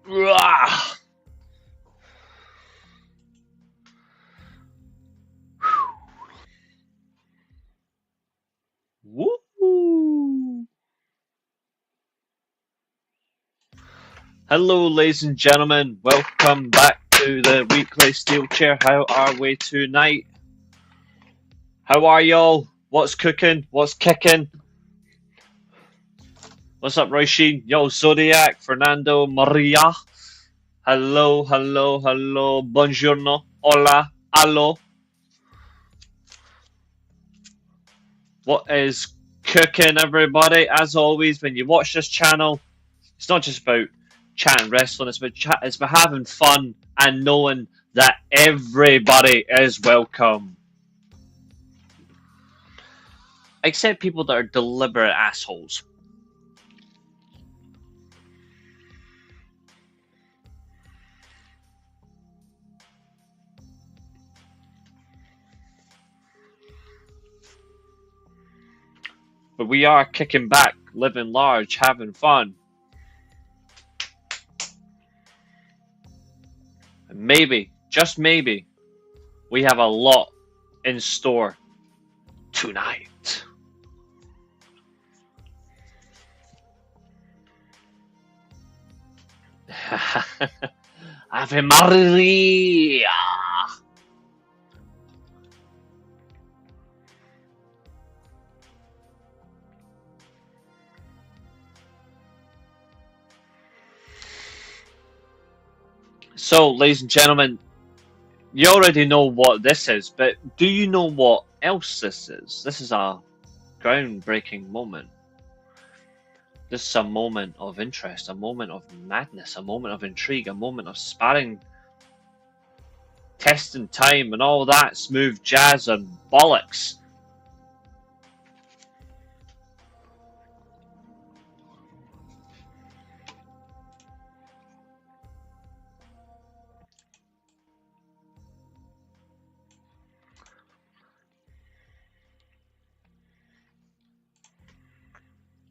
Rah! Woo! Hello, ladies and gentlemen. Welcome back to the weekly Steelchair. How are we tonight? How are y'all? What's cooking? What's kicking? What's up, Roisin? Yo, Zodiac, Fernando, Maria. Hello, hello, hello. Buongiorno. Hola. Allo. What is cooking, everybody? As always, when you watch this channel, it's not just about chatting wrestling. It's about having fun and knowing that everybody is welcome, except people that are deliberate assholes. But we are kicking back, living large, having fun. And maybe, just maybe, we have a lot in store tonight. Ave Maria! So, ladies and gentlemen, you already know what this is, but do you know what else this is? This is a groundbreaking moment. This is a moment of interest, a moment of madness, a moment of intrigue, a moment of sparring, testing time, and all that smooth jazz and bollocks.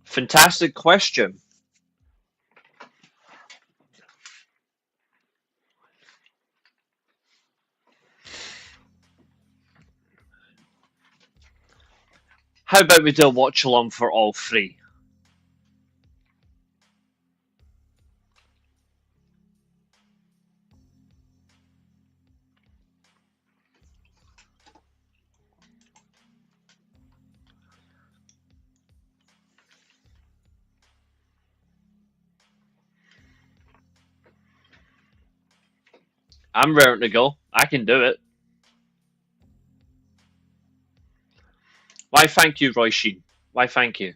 Fantastic question. How about we do a watch along for all three? I'm raring to go. I can do it. Why, thank you, Roy Sheen. Why, thank you.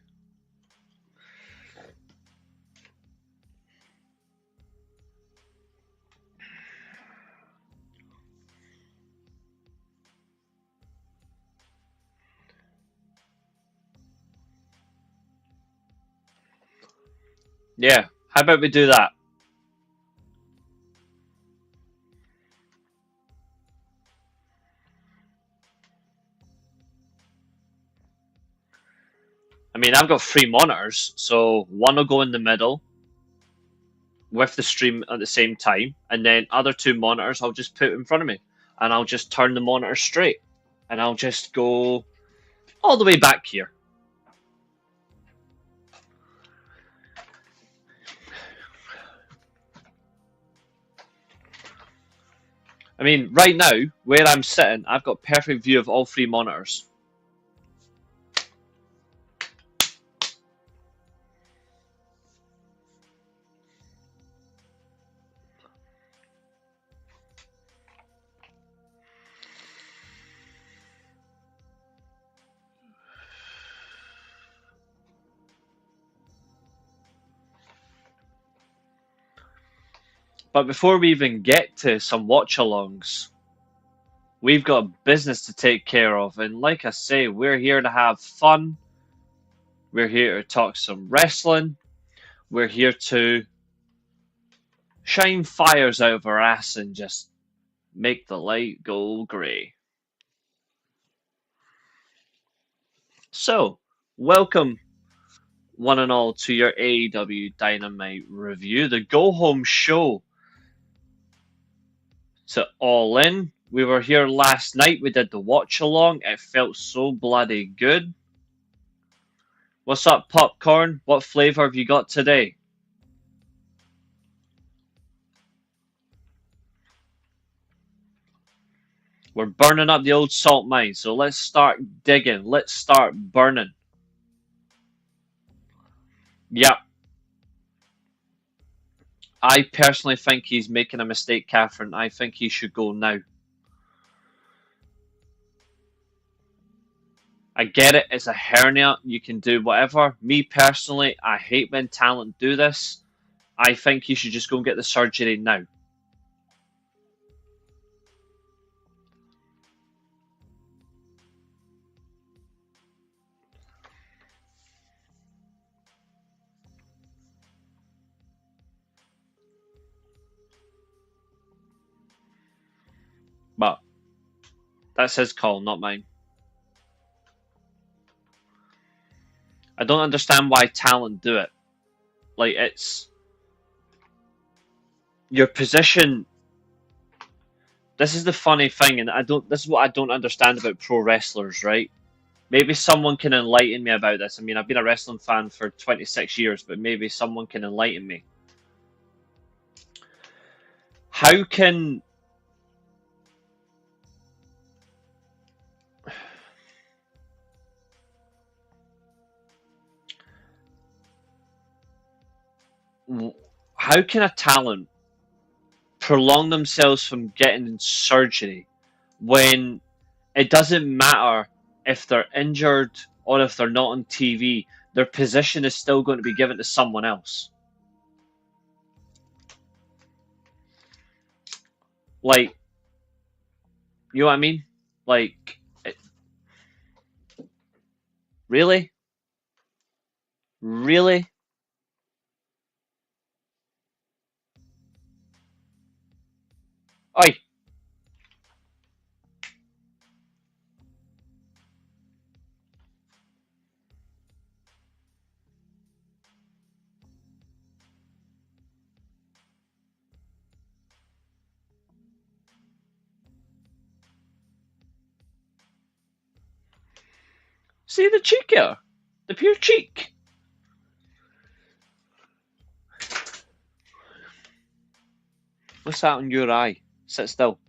Yeah, how about we do that? I mean, I've got three monitors, so one will go in the middle with the stream at the same time, and then other two monitors I'll just put in front of me, and I'll just turn the monitor straight, and I'll just go all the way back here. I mean, right now, where I'm sitting, I've got perfect view of all three monitors. But before we even get to some watch-alongs, we've got business to take care of. And like I say, we're here to have fun. We're here to talk some wrestling. We're here to shine fires out of our ass and just make the light go grey. So, welcome one and all, to your AEW Dynamite review, the go-home show to All In. We were here last night, we did the watch-along, it felt so bloody good. What's up, Popcorn? What flavour have you got today? We're burning up the old salt mine, so let's start digging. Let's start burning. Yep. I personally think he's making a mistake, Catherine. I think he should go now. I get it, it's a hernia, you can do whatever. Me personally, I hate when talent do this. I think he should just go and get the surgery now. But that's his call, not mine. I don't understand why talent do it. Like, it's your position. This is the funny thing, and this is what I don't understand about pro wrestlers, right? Maybe someone can enlighten me about this. I mean, I've been a wrestling fan for 26 years, but maybe someone can enlighten me. How can a talent prolong themselves from getting surgery when it doesn't matter if they're injured or if they're not on TV, their position is still going to be given to someone else? Like, you know what I mean? Like, really? Really? Oi! See the cheek here? The pure cheek. What's that on your eye? Sit still.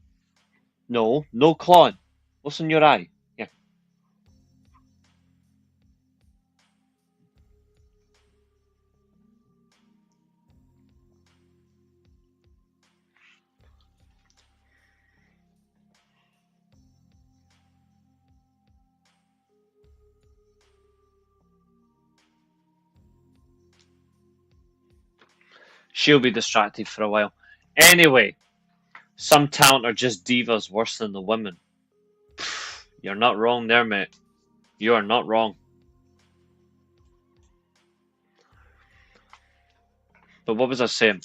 No, no clawing. What's on your eye? Yeah. She'll be distracted for a while. Anyway, some talent are just divas worse than the women. You're not wrong there, mate. You are not wrong. But what was I saying?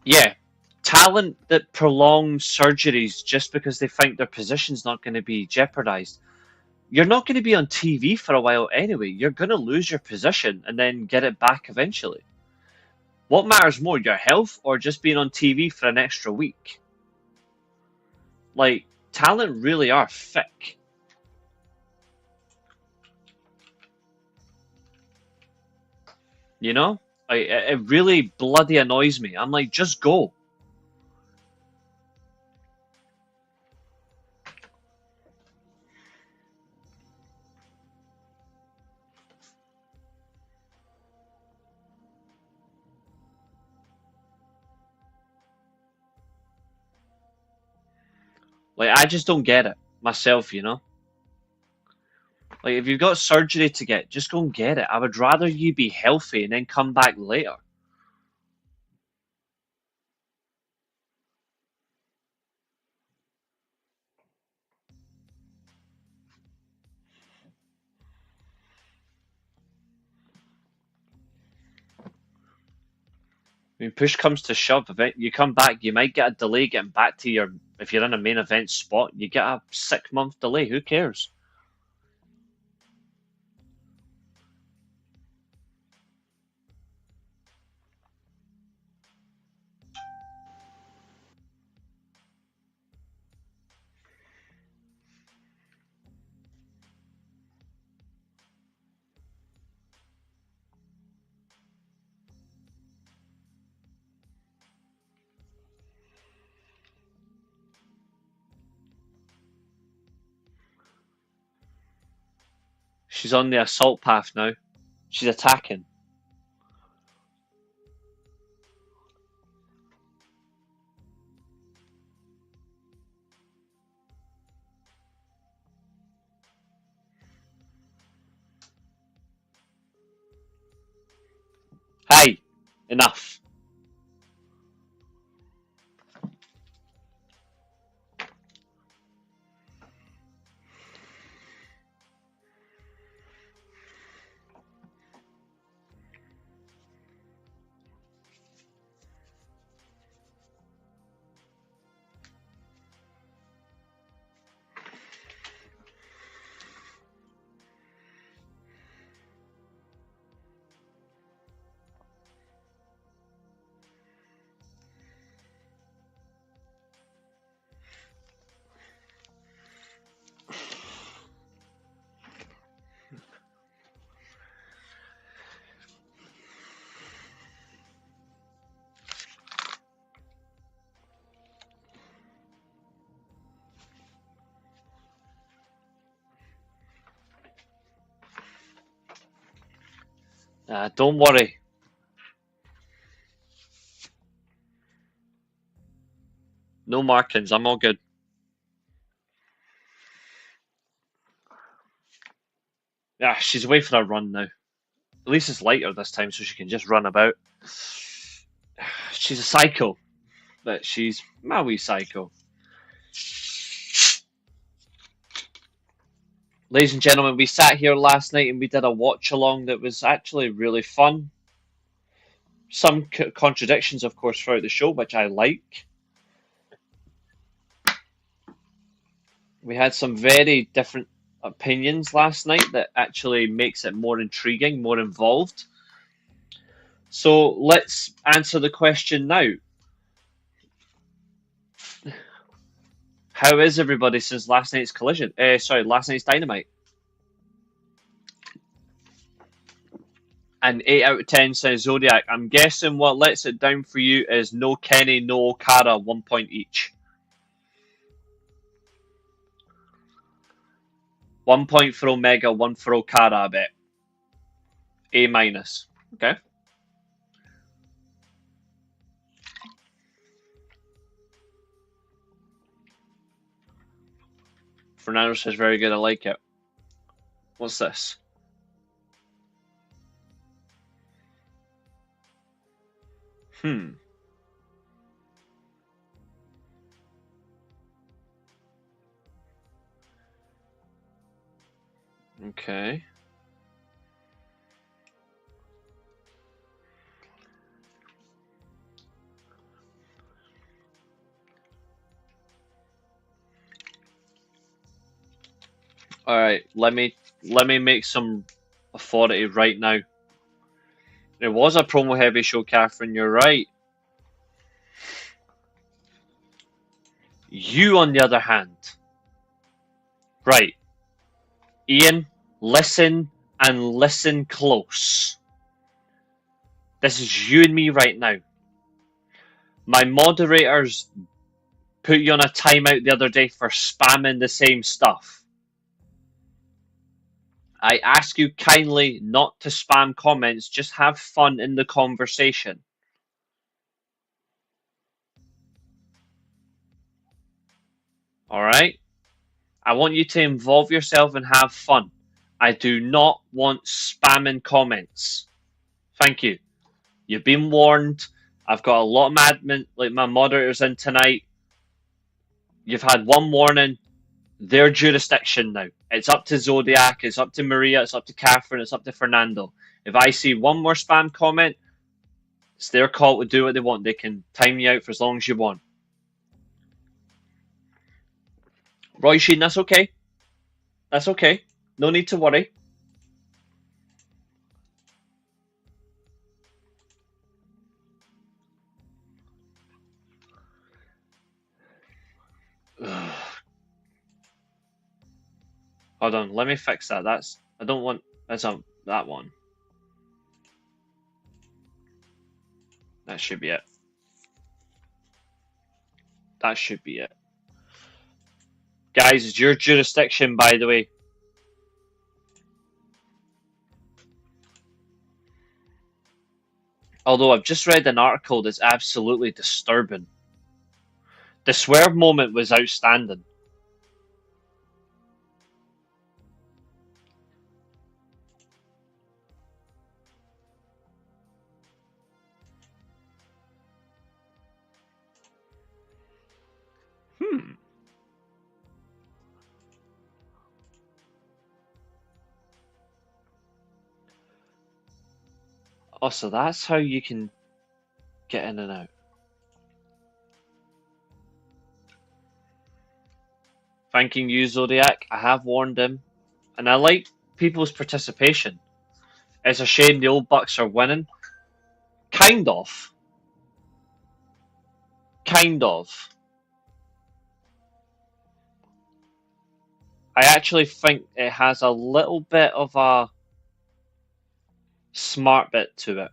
Yeah, talent that prolongs surgeries just because they think their position's not going to be jeopardized. You're not going to be on TV for a while anyway. You're going to lose your position and then get it back eventually. What matters more, your health or just being on TV for an extra week? Like, talent really are thick. You know? It really bloody annoys me. I'm like, just go. Like, I just don't get it myself, you know? Like, if you've got surgery to get, just go and get it. I would rather you be healthy and then come back later. I mean, push comes to shove, you come back, you might get a delay getting back to your, if you're in a main event spot, you get a 6-month delay. Who cares? She's on the assault path now. She's attacking. Hey, enough. Don't worry. No markings. I'm all good. Yeah, she's away for a run now. At least it's lighter this time, so she can just run about. She's a psycho, but she's my wee psycho. Ladies and gentlemen, we sat here last night and we did a watch along that was actually really fun. Some contradictions, of course, throughout the show, which I like. We had some very different opinions last night that actually makes it more intriguing, more involved. So let's answer the question now. How is everybody since last night's collision? Last night's Dynamite. An 8 out of 10 says Zodiac. I'm guessing what lets it down for you is no Kenny, no Okada, 1 point each. 1 point for Omega, 1 for Okada, I bet. A minus. Okay. Fernando says very good, I like it. What's this? Okay. All right, let me make some authority right now. It was a promo heavy show, Catherine. You're right. You, on the other hand, right? Ian, listen and listen close. This is you and me right now. My moderators put you on a timeout the other day for spamming the same stuff. I ask you kindly not to spam comments, just have fun in the conversation. Alright? I want you to involve yourself and have fun. I do not want spamming comments. Thank you. You've been warned. I've got a lot of admin, like my moderators in tonight. You've had one warning. Their jurisdiction now. It's up to Zodiac, it's up to Maria, it's up to Catherine, it's up to Fernando. If I see one more spam comment, it's their call to do what they want. They can time you out for as long as you want. Roy Sheen, that's okay. That's okay. No need to worry. Hold on, let me fix that. I don't want that one. That should be it. That should be it. Guys, it's your jurisdiction, by the way. Although I've just read an article that's absolutely disturbing. The swerve moment was outstanding. Hmm. Oh, so that's how you can get in and out. Thanking you, Zodiac. I have warned him, and I like people's participation. It's a shame the old Bucks are winning. Kind of. Kind of. I actually think it has a little bit of a smart bit to it.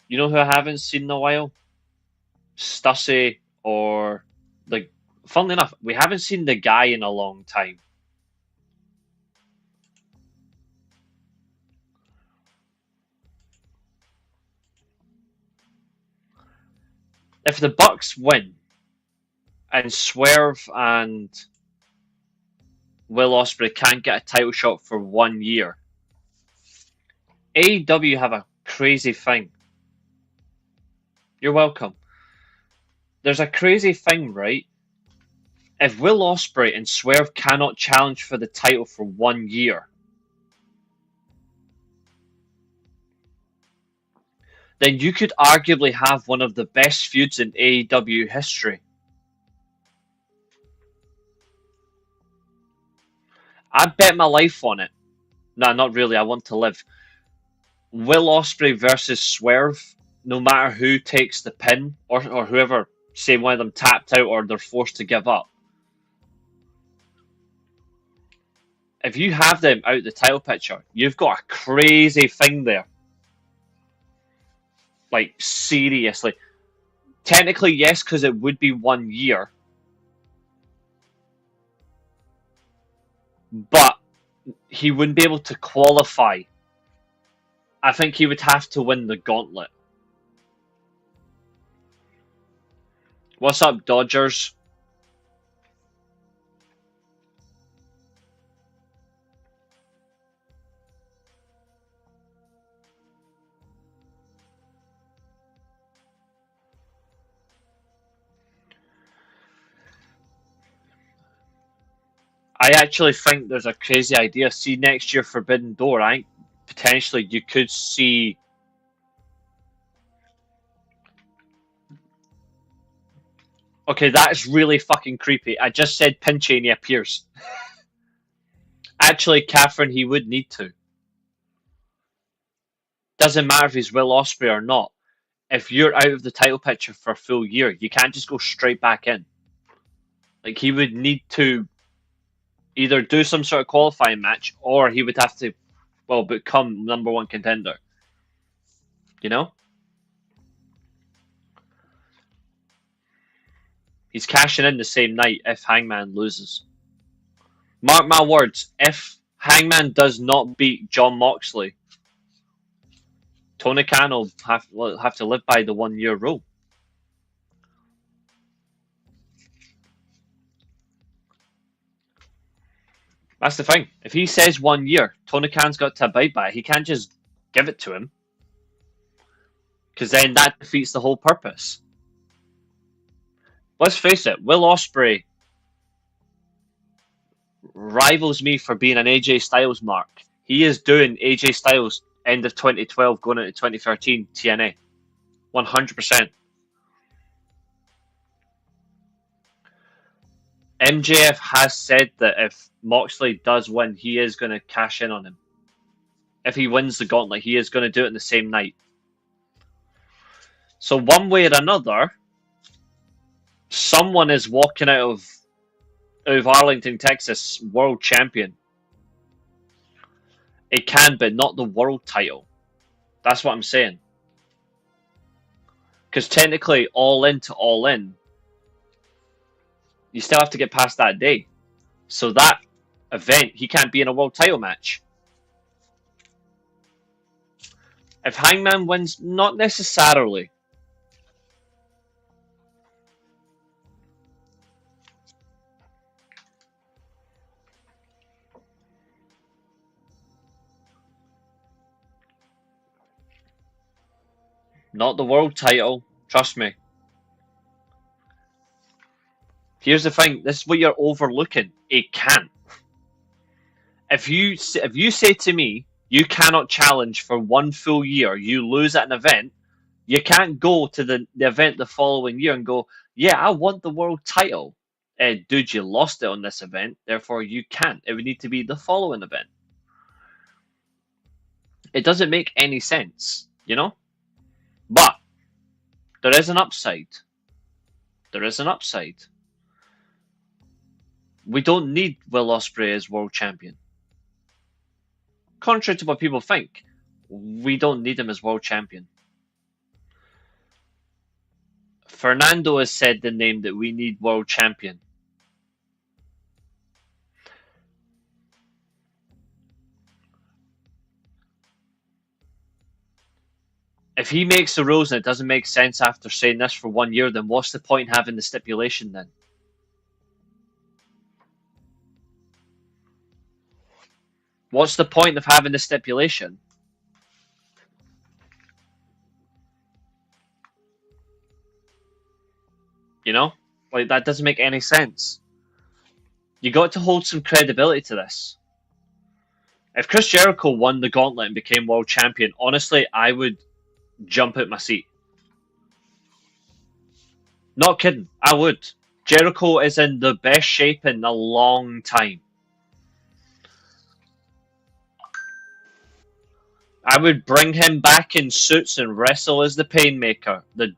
You know who I haven't seen in a while? Stussy or like. Funnily enough, we haven't seen the guy in a long time. If the Bucks win and Swerve and Will Ospreay can't get a title shot for 1 year, AEW have a crazy thing. You're welcome. There's a crazy thing, right? If Will Ospreay and Swerve cannot challenge for the title for 1 year, then you could arguably have one of the best feuds in AEW history. I bet my life on it. Nah, not really. I want to live. Will Ospreay versus Swerve, no matter who takes the pin or whoever, say one of them tapped out or they're forced to give up. If you have them out the title picture, you've got a crazy thing there. Like, seriously. Technically, yes, because it would be 1 year. But he wouldn't be able to qualify. I think he would have to win the gauntlet. What's up, Dodgers? I actually think there's a crazy idea. See, next year, Forbidden Door, I think potentially you could see. Okay, that is really fucking creepy. I just said Pinche and he appears. Actually, Catherine, he would need to. Doesn't matter if he's Will Ospreay or not. If you're out of the title picture for a full year, you can't just go straight back in. Like, he would need to either do some sort of qualifying match or he would have to, well, become number one contender. You know? He's cashing in the same night if Hangman loses. Mark my words, if Hangman does not beat Jon Moxley, Tony Khan will have to live by the 1 year rule. That's the thing. If he says 1 year, Tony Khan's got to abide by it. He can't just give it to him. Because then that defeats the whole purpose. Let's face it, Will Ospreay rivals me for being an AJ Styles mark. He is doing AJ Styles end of 2012 going into 2013 TNA. 100%. MJF has said that if Moxley does win, he is going to cash in on him. If he wins the gauntlet, he is going to do it in the same night. So one way or another, someone is walking out of Arlington, Texas, world champion. It can, but not the world title. That's what I'm saying. Because technically, All In to All In, You still have to get past that day. So that event, he can't be in a world title match. If Hangman wins, not necessarily. Not the world title. Trust me. Here's the thing. This is what you're overlooking. It can't. If you say to me you cannot challenge for 1 full year, you lose at an event, you can't go to the event the following year and go, yeah, I want the world title. Dude, you lost it on this event, therefore you can't. It would need to be the following event. It doesn't make any sense, you know? But there is an upside. There is an upside. We don't need Will Ospreay as world champion. Contrary to what people think, we don't need him as world champion. Fernando has said the name that we need world champion. If he makes the rules and it doesn't make sense after saying this for 1 year, then what's the point in having the stipulation then? What's the point of having the stipulation? You know? Like, that doesn't make any sense. You got to hold some credibility to this. If Chris Jericho won the gauntlet and became world champion, honestly, I would jump out my seat. Not kidding, I would. Jericho is in the best shape in a long time. I would bring him back in suits and wrestle as the Painmaker, the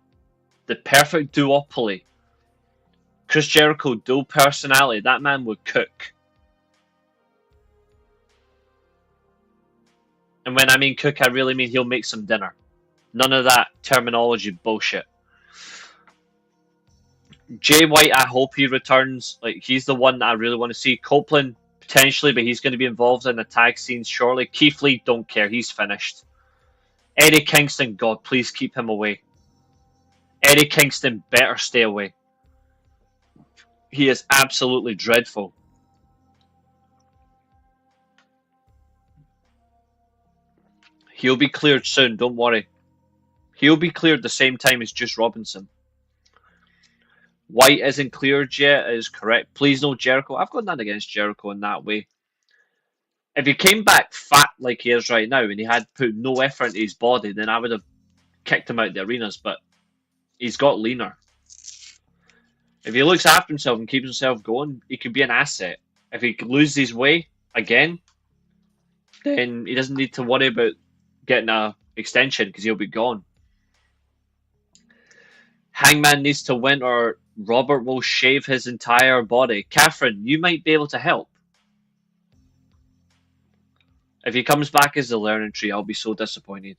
perfect duopoly. Chris Jericho, dual personality. That man would cook. And when I mean cook, I really mean he'll make some dinner. None of that terminology bullshit. Jay White, I hope he returns. Like, he's the one that I really want to see. Copeland, potentially, but he's going to be involved in the tag scenes shortly. Keith Lee, don't care. He's finished. Eddie Kingston, God, please keep him away. Eddie Kingston better stay away. He is absolutely dreadful. He'll be cleared soon, don't worry. He'll be cleared the same time as Juice Robinson. White isn't cleared yet, is correct. Please no Jericho. I've got nothing against Jericho in that way. If he came back fat like he is right now and he had put no effort into his body, then I would have kicked him out of the arenas, but he's got leaner. If he looks after himself and keeps himself going, he could be an asset. If he loses his way again, then he doesn't need to worry about getting a extension because he'll be gone. Hangman needs to win or Robert will shave his entire body. Catherine, you might be able to help. If he comes back as the learning tree, I'll be so disappointed.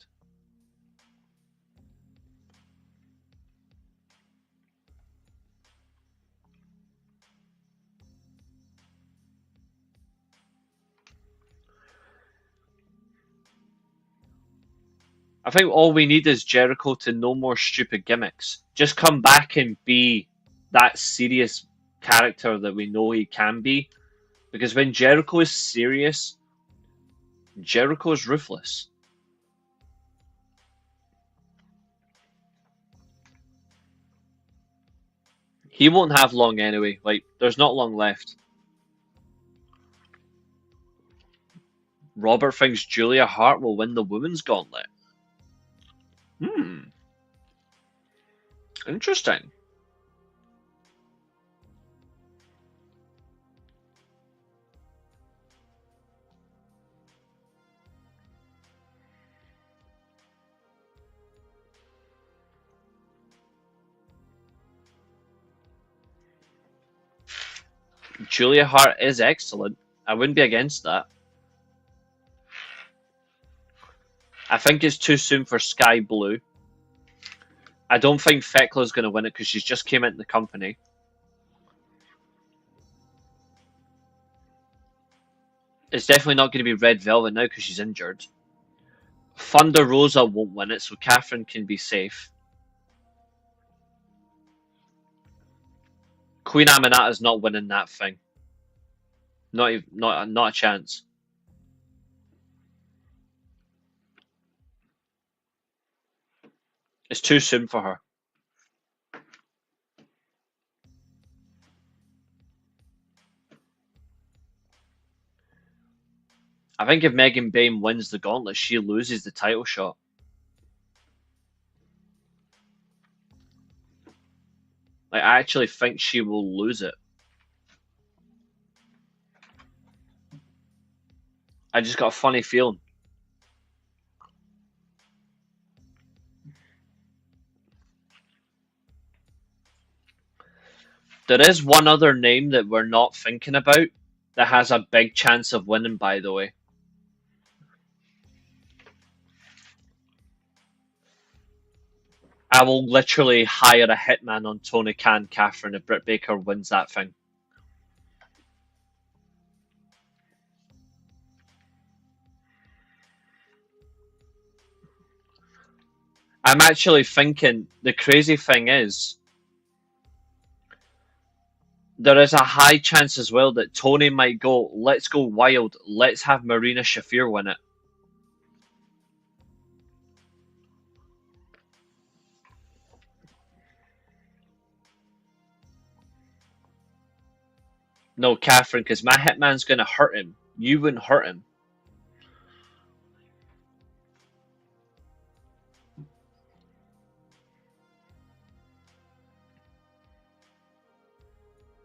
I think all we need is Jericho to no more stupid gimmicks. Just come back and be that serious character that we know he can be. Because when Jericho is serious, Jericho is ruthless. He won't have long anyway. Like, there's not long left. Robert thinks Julia Hart will win the women's gauntlet. Interesting. Julia Hart is excellent. I wouldn't be against that. I think it's too soon for Sky Blue. I don't think Thecla's going to win it because she's just came into the company. It's definitely not going to be Red Velvet now because she's injured. Thunder Rosa won't win it, so Catherine can be safe. Queen Aminata's not winning that thing. Not a chance. It's too soon for her. I think if Megan Bayne wins the gauntlet, she loses the title shot. Like, I actually think she will lose it. I just got a funny feeling. There is one other name that we're not thinking about that has a big chance of winning, by the way. I will literally hire a hitman on Tony Khan, Catherine, if Britt Baker wins that thing. I'm actually thinking the crazy thing is there is a high chance as well that Tony might go, let's go wild, let's have Marina Shafir win it. No, Catherine, because my hitman's going to hurt him. You wouldn't hurt him.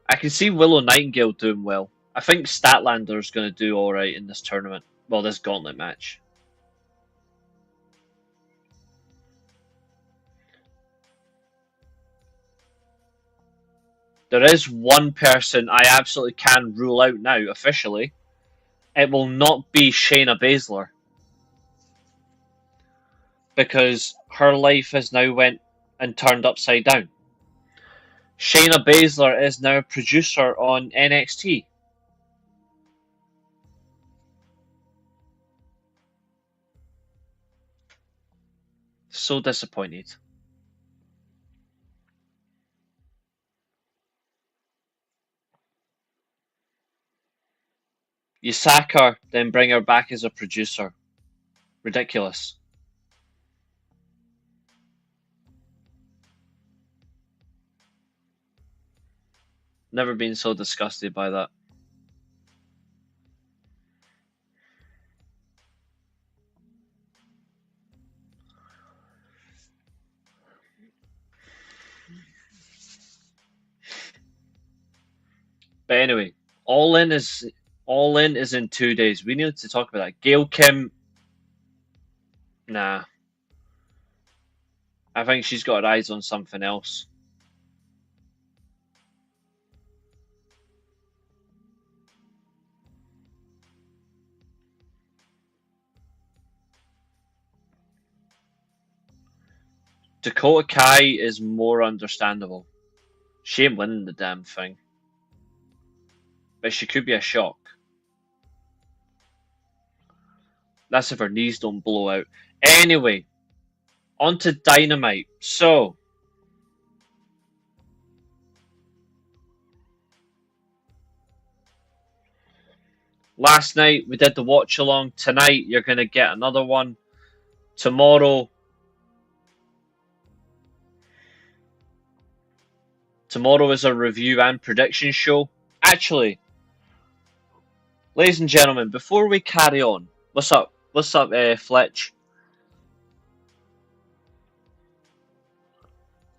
I can see Willow Nightingale doing well. I think Statlander's going to do alright in this tournament. Well, this gauntlet match. There is one person I absolutely can rule out now, officially. It will not be Shayna Baszler. Because her life has now went and turned upside down. Shayna Baszler is now a producer on NXT. So disappointed. You sack her, then bring her back as a producer. Ridiculous. Never been so disgusted by that. But anyway, All In is in 2 days. We need to talk about that. Gail Kim, nah. I think she's got her eyes on something else. Dakota Kai is more understandable. She ain't winning the damn thing. But she could be a shock. That's if her knees don't blow out. Anyway, on to Dynamite. So, last night we did the watch along. Tonight you're going to get another one. Tomorrow is a review and prediction show. Actually, ladies and gentlemen, before we carry on, what's up? What's up, Fletch?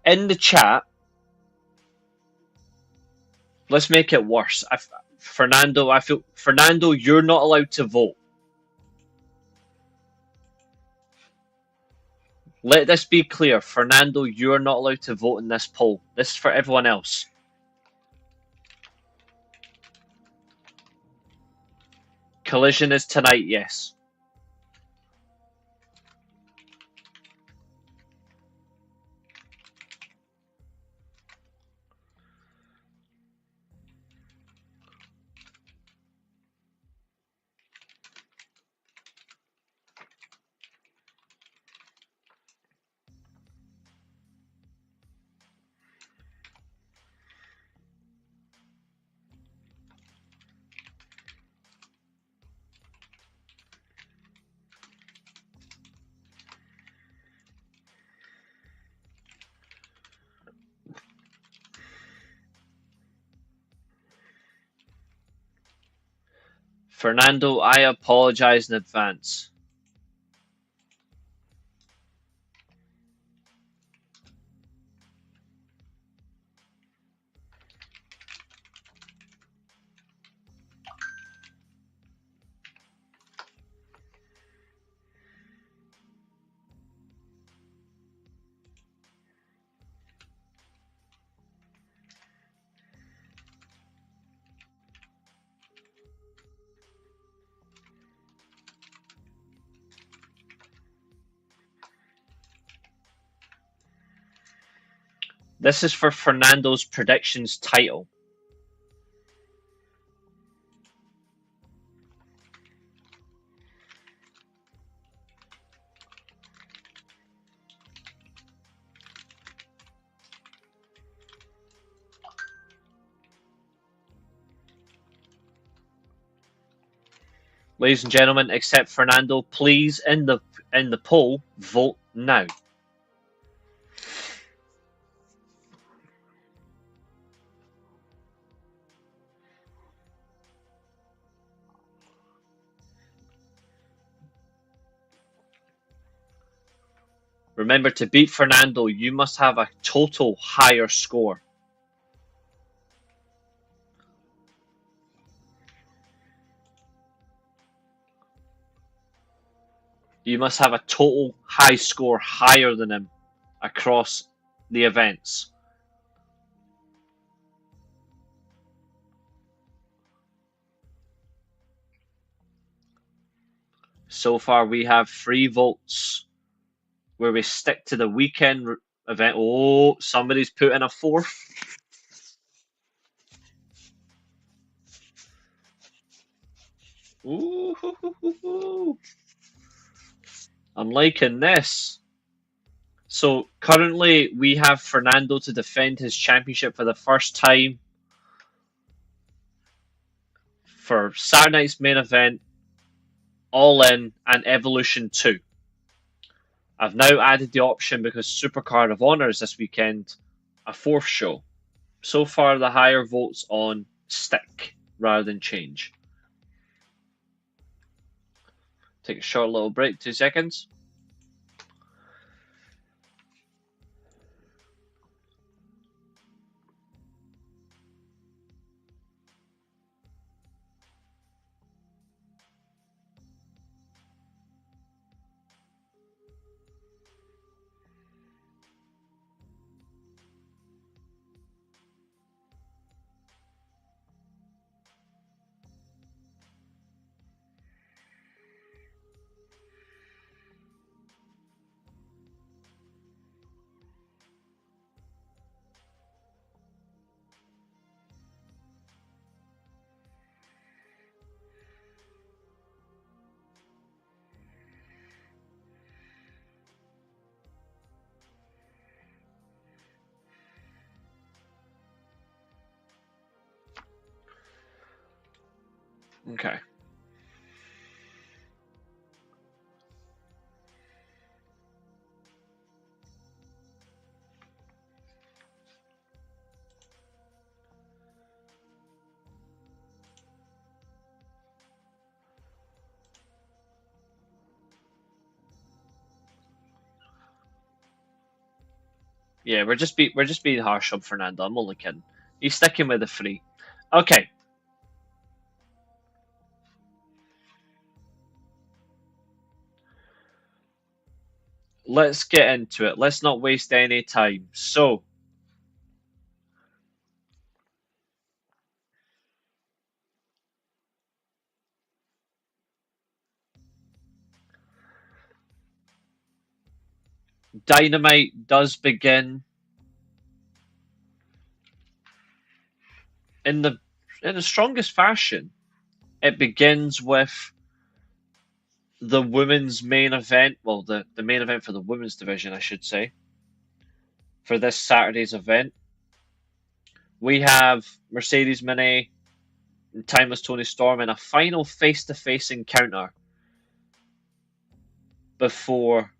In the chat, let's make it worse. Fernando, you're not allowed to vote. Let this be clear. Fernando, you're not allowed to vote in this poll. This is for everyone else. Collision is tonight, yes. Fernando, I apologize in advance. This is for Fernando's predictions title. Ladies and gentlemen, except Fernando, please in the poll vote now. Remember, to beat Fernando, you must have a total higher score. You must have a total high score higher than him across the events. So far, we have 3 votes where we stick to the weekend event. Oh, somebody's put in a 4th. Ooh, I'm liking this. So currently, we have Fernando to defend his championship for the first time for Saturday night's main event, All In, and Evolution 2. I've now added the option because Supercard of Honor is this weekend, a 4th show. So far, the higher votes on stick rather than change. Take a short little break, 2 seconds. Okay. Yeah, we're just being harsh on Fernando. I'm only kidding. He's sticking with the 3. Okay. Let's get into it. Let's not waste any time. So, Dynamite does begin in the strongest fashion. It begins with the women's main event. Well, the main event for the women's division, I should say, for this Saturday's event. We have Mercedes Moné and Timeless Tony Storm in a final face-to-face encounter before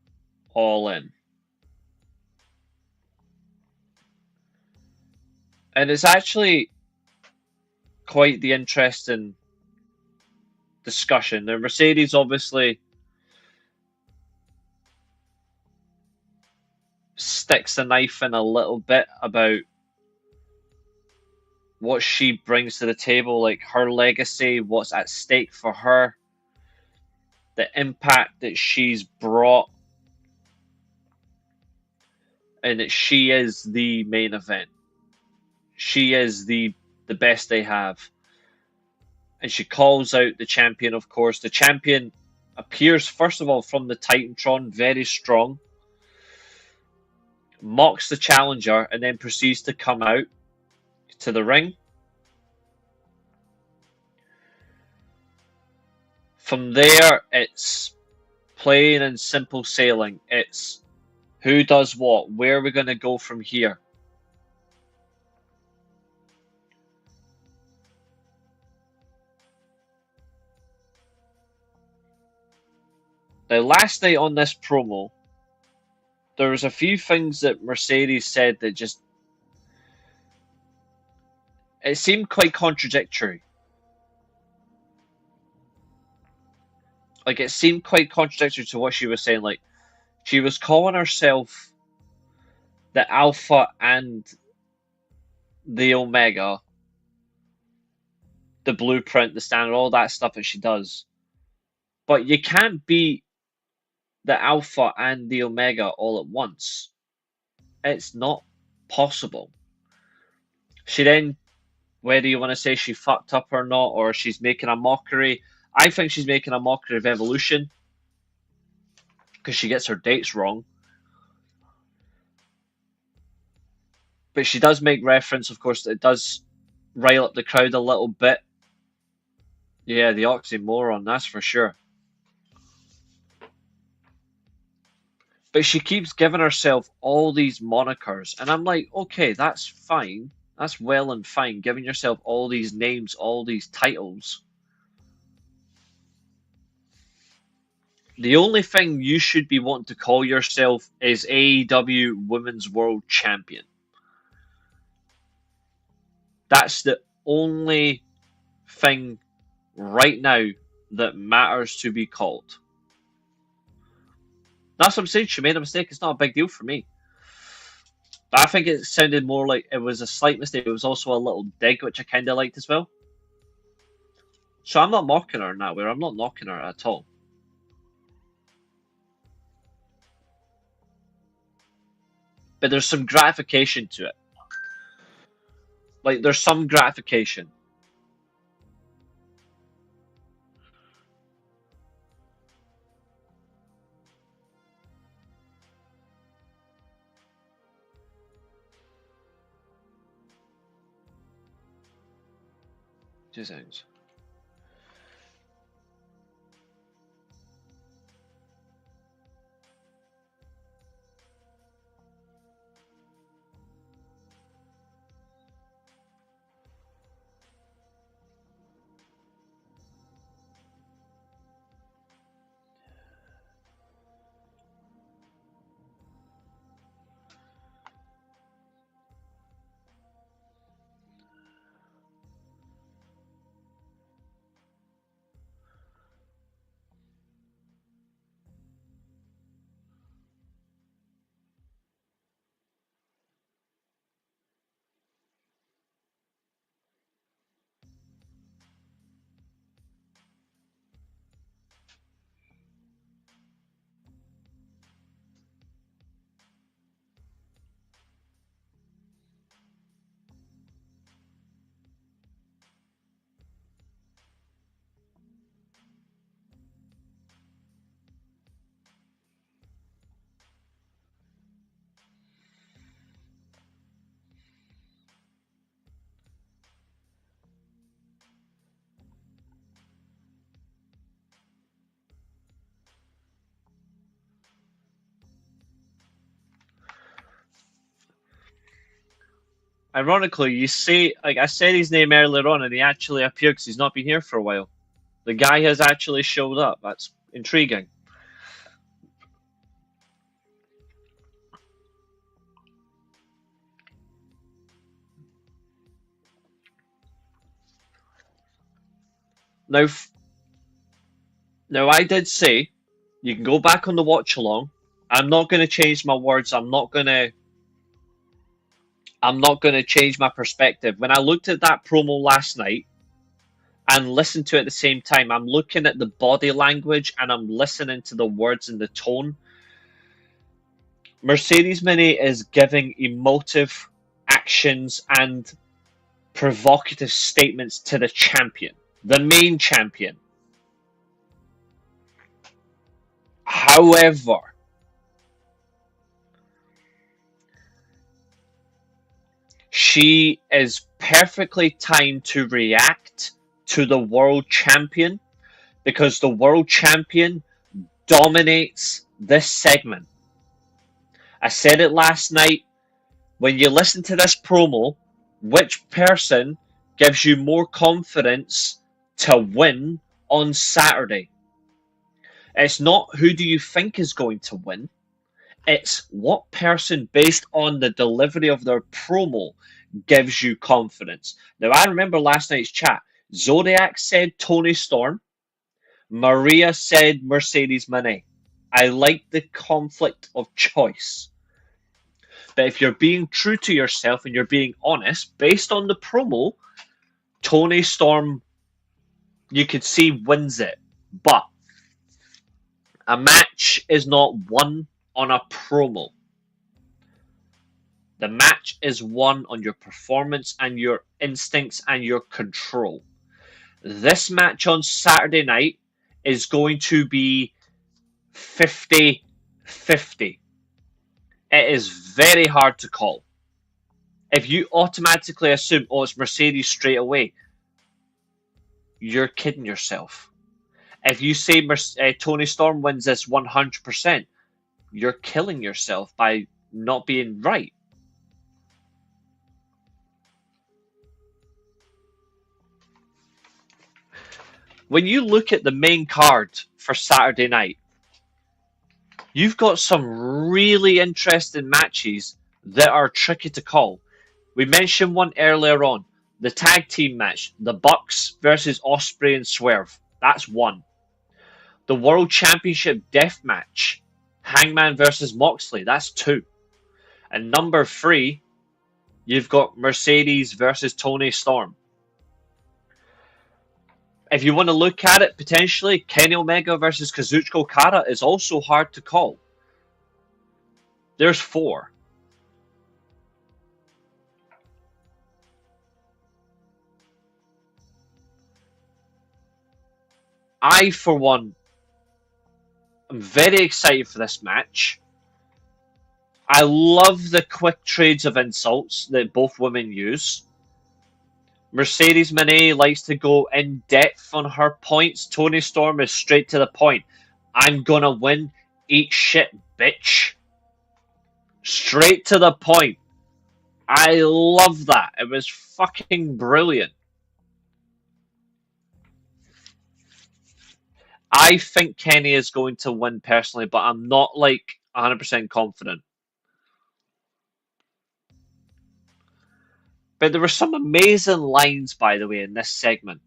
All In. And it's actually quite the interesting discussion. Now, Mercedes obviously sticks the knife in a little bit about what she brings to the table, like her legacy, what's at stake for her, the impact that she's brought, and that she is the main event. She is the best they have. And she calls out the champion, of course. The champion appears, first of all, from the Titantron, very strong, mocks the challenger, and then proceeds to come out to the ring. From there, it's plain and simple sailing. It's who does what, where are we going to go from here. Now, last night on this promo, there was a few things that Mercedes said that just, it seemed quite contradictory. Like, it seemed quite contradictory to what she was saying. Like, she was calling herself the Alpha and the Omega, the blueprint, the standard, all that stuff that she does. But you can't be the Alpha and the Omega all at once. It's not possible. She then, whether you want to say she fucked up or not, or she's making a mockery, I think she's making a mockery of Evolution because she gets her dates wrong. But she does make reference, of course, that it does rile up the crowd a little bit. Yeah, the oxymoron, that's for sure. But she keeps giving herself all these monikers, and I'm like, okay, that's fine. That's well and fine, giving yourself all these names, all these titles. The only thing you should be wanting to call yourself is AEW Women's World Champion. That's the only thing right now that matters to be called. That's what I'm saying. She made a mistake. It's not a big deal for me. But I think it sounded more like it was a slight mistake. It was also a little dig, which I kind of liked as well. So I'm not mocking her in that way. I'm not knocking her at all. But there's some gratification to it. Like, there's some gratification. Two seconds. Ironically, you say, like, I said his name earlier on, and he actually appeared because he's not been here for a while. The guy has actually showed up. That's intriguing. Now, Now, I did say you can go back on the watch along. I'm not going to change my words. I'm not going to change my perspective. When I looked at that promo last night and listened to it at the same time, I'm looking at the body language and I'm listening to the words and the tone. Mercedes Moné is giving emotive actions and provocative statements to the champion, the main champion. However, she is perfectly timed to react to the world champion because the world champion dominates this segment. I said it last night. When you listen to this promo, which person gives you more confidence to win on Saturday? It's not who do you think is going to win. It's what person, based on the delivery of their promo, gives you confidence. Now, I remember last night's chat. Zodiac said Tony Storm. Maria said Mercedes Moné. I like the conflict of choice. But if you're being true to yourself and you're being honest, based on the promo, Tony Storm, you could see, wins it. But a match is not won on a promo. The match is won on your performance and your instincts and your control. This match on Saturday night is going to be 50-50. It is very hard to call. If you automatically assume, oh, it's Mercedes straight away, you're kidding yourself. If you say Tony Storm wins this 100%, you're killing yourself by not being right. When you look at the main card for Saturday night, you've got some really interesting matches that are tricky to call. We mentioned one earlier on, the tag team match, the Bucks versus Ospreay and Swerve. That's one. The World Championship Death Match, Hangman versus Moxley. That's two. And number three, you've got Mercedes versus Tony Storm. If you want to look at it, potentially, Kenny Omega versus Kazuchika Okada is also hard to call. There's four. I, for one, am very excited for this match. I love the quick trades of insults that both women use. Mercedes Moné likes to go in depth on her points. Tony Storm is straight to the point. I'm gonna win. Eat shit, bitch. Straight to the point. I love that. It was fucking brilliant. I think Kenny is going to win personally, but I'm not like 100% confident. But there were some amazing lines, by the way, in this segment.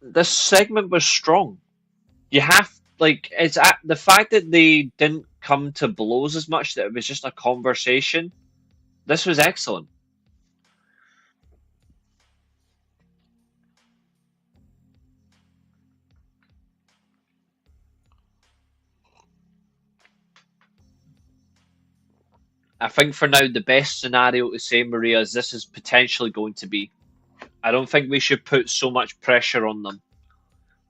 This segment was strong. You have like it's at the fact that they didn't come to blows as much, that it was just a conversation. This was excellent. I think for now the best scenario to say, Maria, is this is potentially going to be. I don't think we should put so much pressure on them,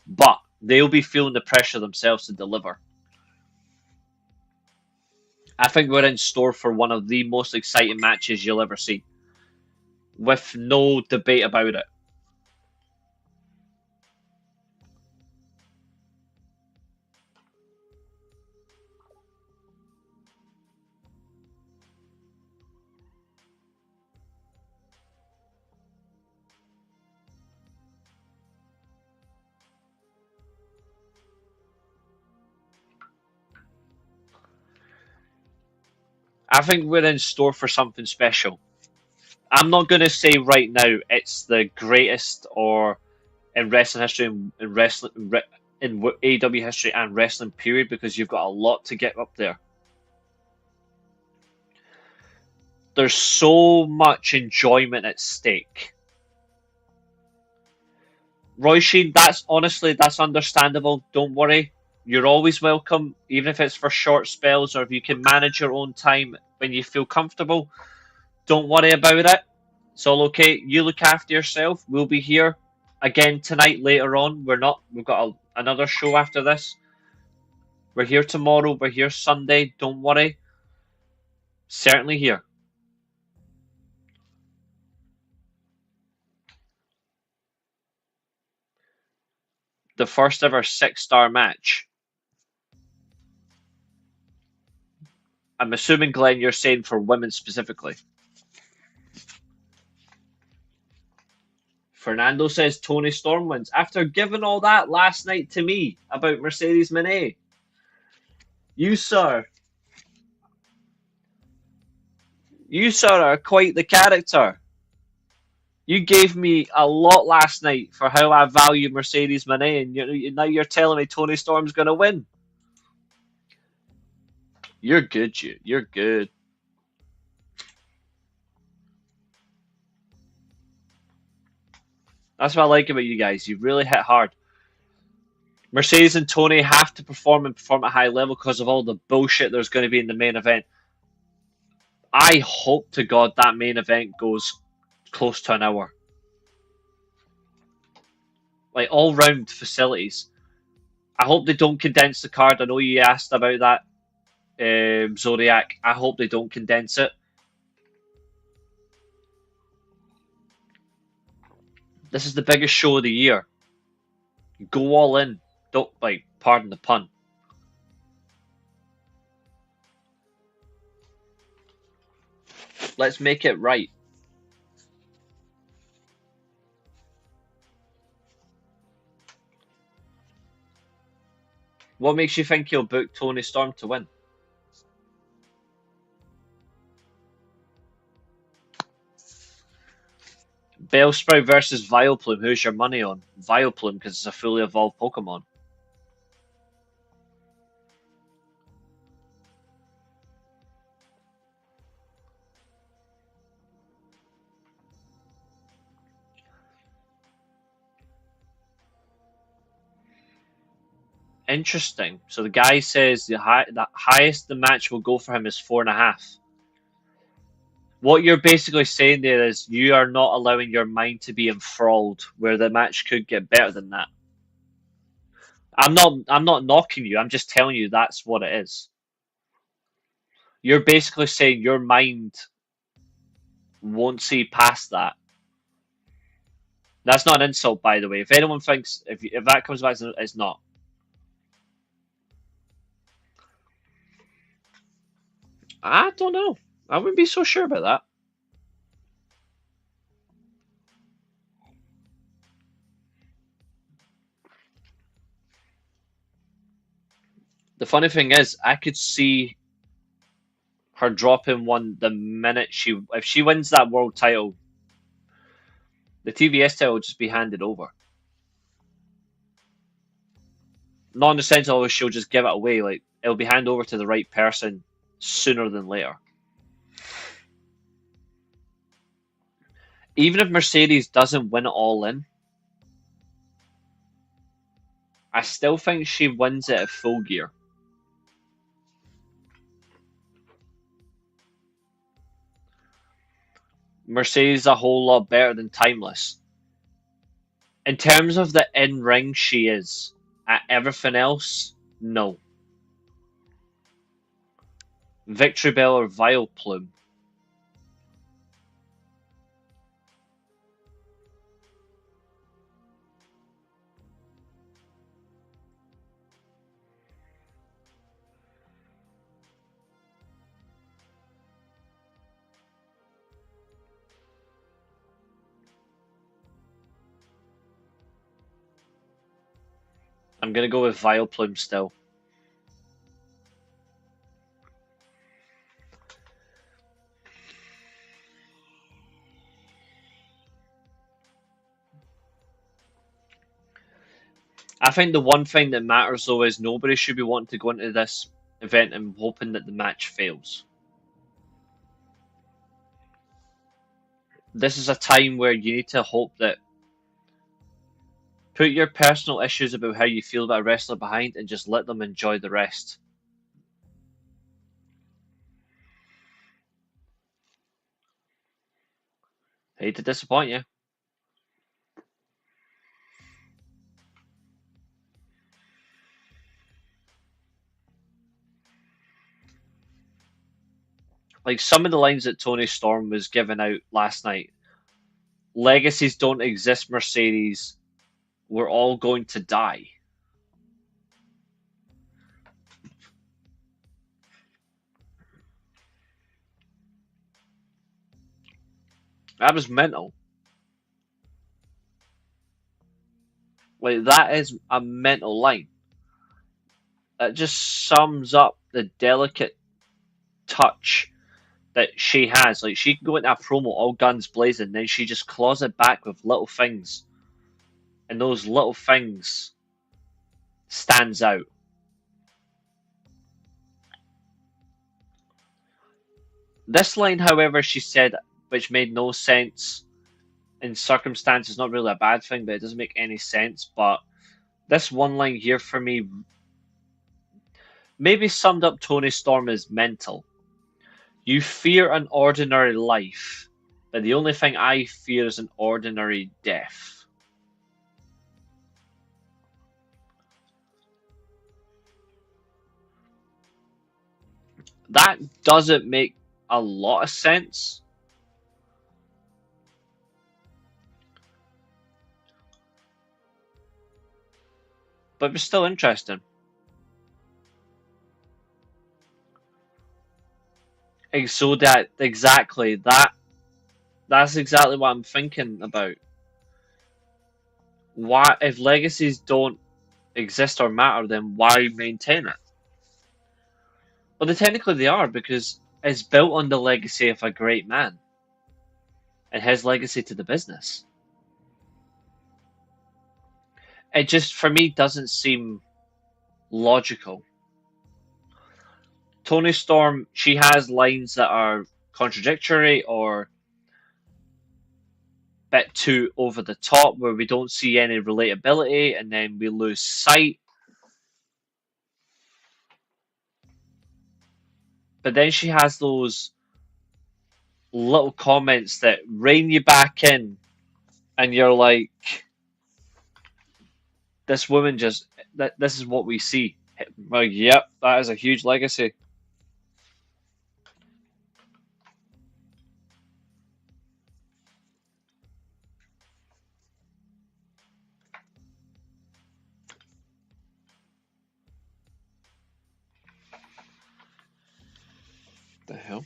but they'll be feeling the pressure themselves to deliver. I think we're in store for one of the most exciting matches you'll ever see, with no debate about it. I think we're in store for something special. I'm not going to say right now it's the greatest or in wrestling history, in AEW history and wrestling period, because you've got a lot to get up there. There's so much enjoyment at stake. Roy Sheen, that's understandable. Don't worry. You're always welcome, even if it's for short spells or if you can manage your own time when you feel comfortable. Don't worry about it. It's all okay. You look after yourself. We'll be here again tonight later on. We've got another show after this. We're here tomorrow. We're here Sunday. Don't worry. Certainly here. The first ever 6-star match. I'm assuming, Glenn, you're saying for women specifically. Fernando says Tony Storm wins. After giving all that last night to me about Mercedes Moné. You, sir. You, sir, are quite the character. You gave me a lot last night for how I value Mercedes Moné, and now you're telling me Tony Storm's going to win. You're good, you. You're good. That's what I like about you guys. You really hit hard. Mercedes and Tony have to perform at a high level because of all the bullshit there's going to be in the main event. I hope to God that main event goes close to an hour. Like all round facilities. I hope they don't condense the card. I know you asked about that, Zodiac. I hope they don't condense it. This is the biggest show of the year. Go all in. Don't, pardon the pun. Let's make it right. What makes you think he'll book Tony Storm to win? Bellsprout versus Vileplume. Who's your money on? Vileplume, because it's a fully evolved Pokemon. Interesting. So the guy says the highest the match will go for him is 4.5. What you're basically saying there is you are not allowing your mind to be enthralled, where the match could get better than that. I'm not knocking you. I'm just telling you that's what it is. You're basically saying your mind won't see past that. That's not an insult, by the way. If anyone thinks if that comes back, it's not. I don't know. I wouldn't be so sure about that. The funny thing is, I could see her dropping one the minute if she wins that world title, the TBS title will just be handed over. Not in the sense of she'll just give it away. Like it'll be handed over to the right person sooner than later. Even if Mercedes doesn't win it all in, I still think she wins it at Full Gear. Mercedes is a whole lot better than Timeless. In terms of the in-ring, she is. At everything else, no. Victory Bell or Vileplume? I'm going to go with Vileplume still. I think the one thing that matters though is nobody should be wanting to go into this event and hoping that the match fails. This is a time where you need to hope that put your personal issues about how you feel about a wrestler behind and just let them enjoy the rest. Hate to disappoint you. Like some of the lines that Tony Storm was giving out last night. Legacies don't exist, Mercedes. We're all going to die. That was mental. Like that is a mental line. That just sums up the delicate touch that she has. Like she can go into a promo all guns blazing, then she just claws it back with little things, and those little things stands out. This line, however, she said, which made no sense in circumstances, not really a bad thing, but it doesn't make any sense. But this one line here for me maybe summed up Tony Storm as mental. You fear an ordinary life, but the only thing I fear is an ordinary death. That doesn't make a lot of sense. But it's still interesting. And so that exactly that's exactly what I'm thinking about. Why if legacies don't exist or matter, then why maintain it? Well, technically they are because it's built on the legacy of a great man and his legacy to the business. It just for me doesn't seem logical. Tony Storm, she has lines that are contradictory or a bit too over the top where we don't see any relatability and then we lose sight. But then she has those little comments that rein you back in and you're like, this woman just this is what we see. Like, yep, that is a huge legacy. The hell?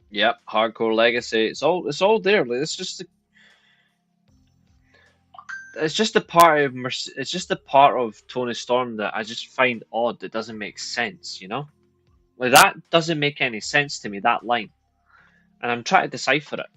Yep, hardcore legacy. It's all there. Like, it's just a part of it's just a part of Tony Storm that I just find odd. That doesn't make sense. Like that doesn't make any sense to me. That line, and I'm trying to decipher it.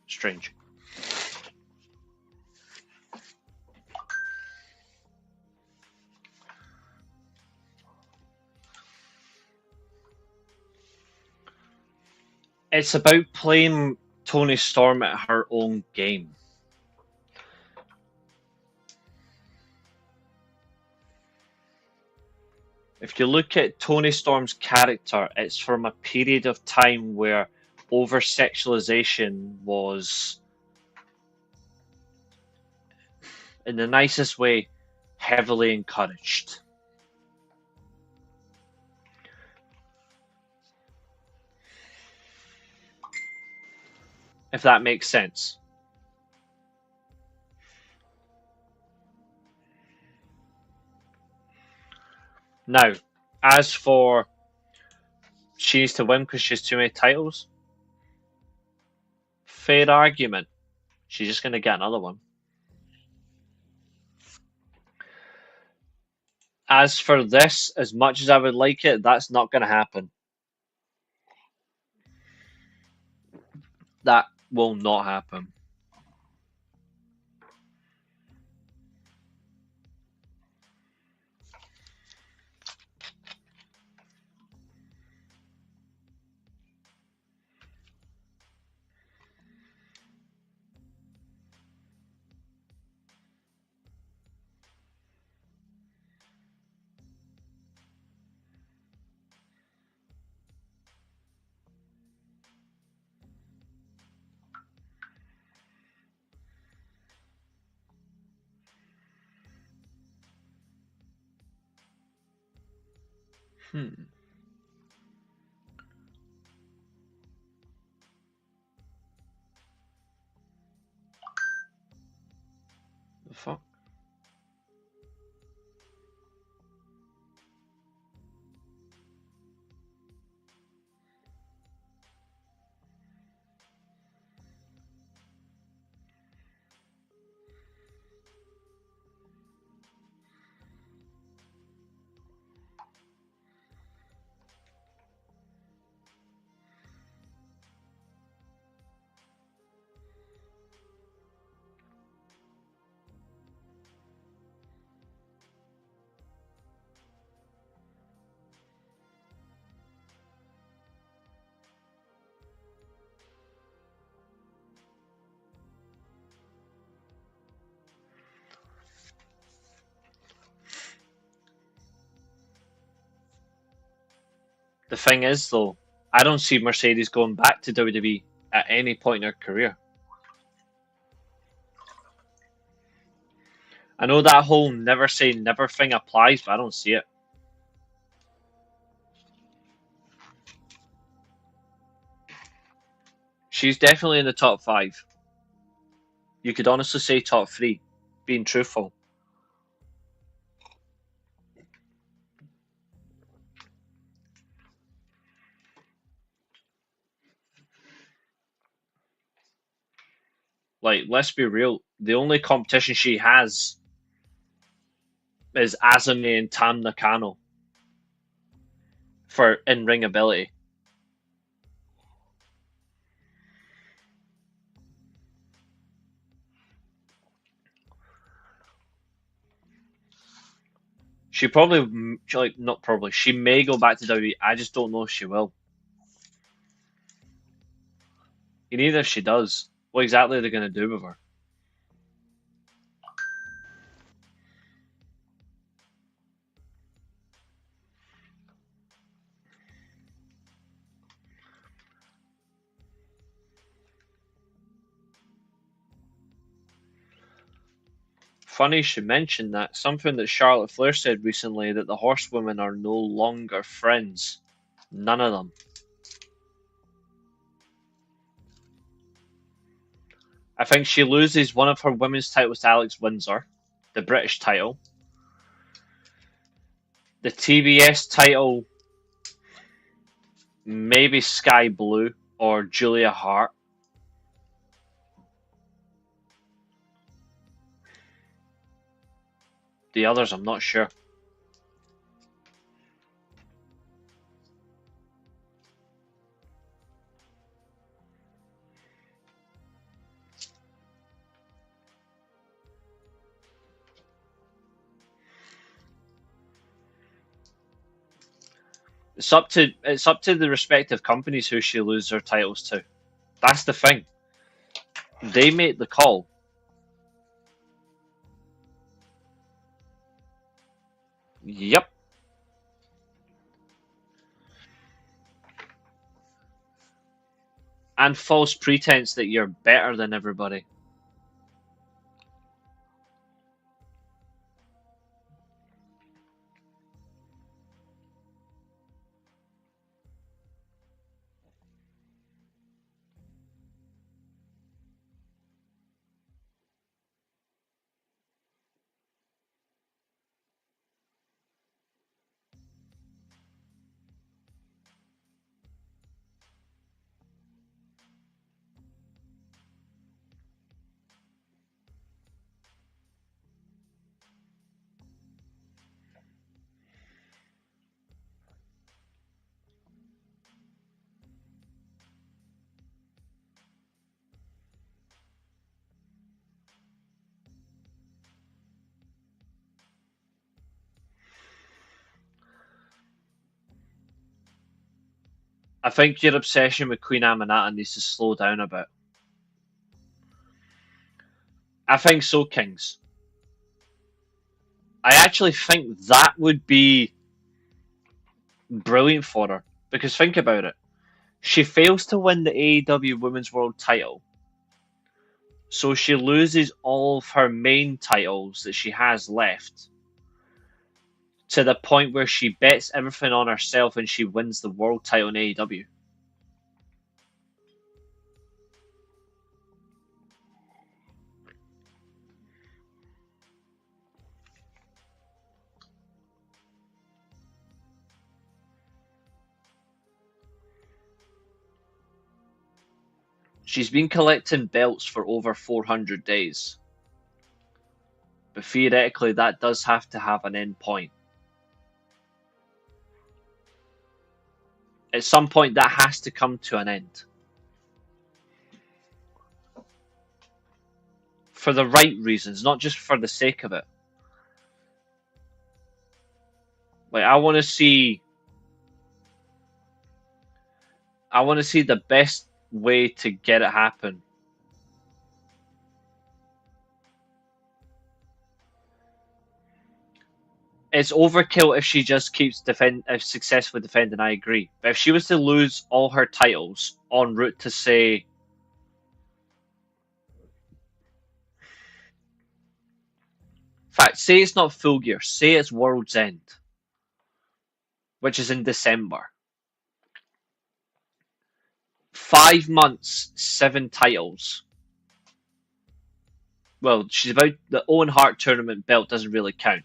Strange. It's about playing Toni Storm at her own game. If you look at Toni Storm's character, it's from a period of time where over sexualization was, in the nicest way, heavily encouraged. If that makes sense. Now, as for she needs to win because she has too many titles, fair argument. She's just going to get another one. As for this, as much as I would like it, that's not going to happen. That will not happen. The fuck? The thing is, though, I don't see Mercedes going back to WWE at any point in her career. I know that whole never say never thing applies, but I don't see it. She's definitely in the top 5. You could honestly say top 3, being truthful. Like, let's be real. The only competition she has is Azumi and Tam Nakano for in-ring ability. She probably, like, not probably, she may go back to WWE. I just don't know if she will. And even if she does, what exactly are they going to do with her? Funny you should mention that. Something that Charlotte Flair said recently, that the Horsewomen are no longer friends. None of them. I think she loses one of her women's titles to Alex Windsor, the British title. The TBS title, maybe Sky Blue or Julia Hart. The others, I'm not sure. It's up to the respective companies who she loses her titles to. That's the thing. They make the call. Yep. And false pretense that you're better than everybody. I think your obsession with Queen Aminata needs to slow down a bit. I think so, Kings. I actually think that would be brilliant for her. Because think about it. She fails to win the AEW Women's World title. So she loses all of her main titles that she has left. To the point where she bets everything on herself and she wins the world title in AEW. She's been collecting belts for over 400 days. But theoretically, that does have to have an end point. At some point, that has to come to an end. For the right reasons, not just for the sake of it. Like, I want to see the best way to get it happen. It's overkill if she just keeps successfully defending. I agree, but if she was to lose all her titles en route to, say, in fact, say it's not Full Gear, say it's World's End, which is in December. 5 months, 7 titles. Well, she's about the Owen Hart tournament belt doesn't really count.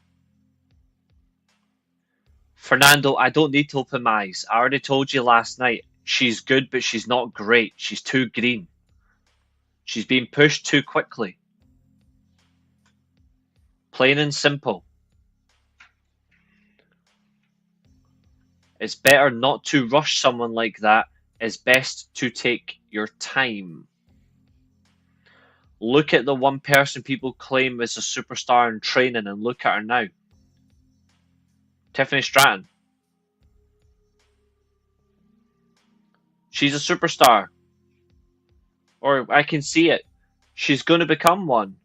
Fernando, I don't need to open my eyes. I already told you last night. She's good, but she's not great. She's too green. She's being pushed too quickly. Plain and simple. It's better not to rush someone like that. It's best to take your time. Look at the one person people claim is a superstar in training and look at her now. Tiffany Stratton. She's a superstar. Or I can see it. She's going to become one.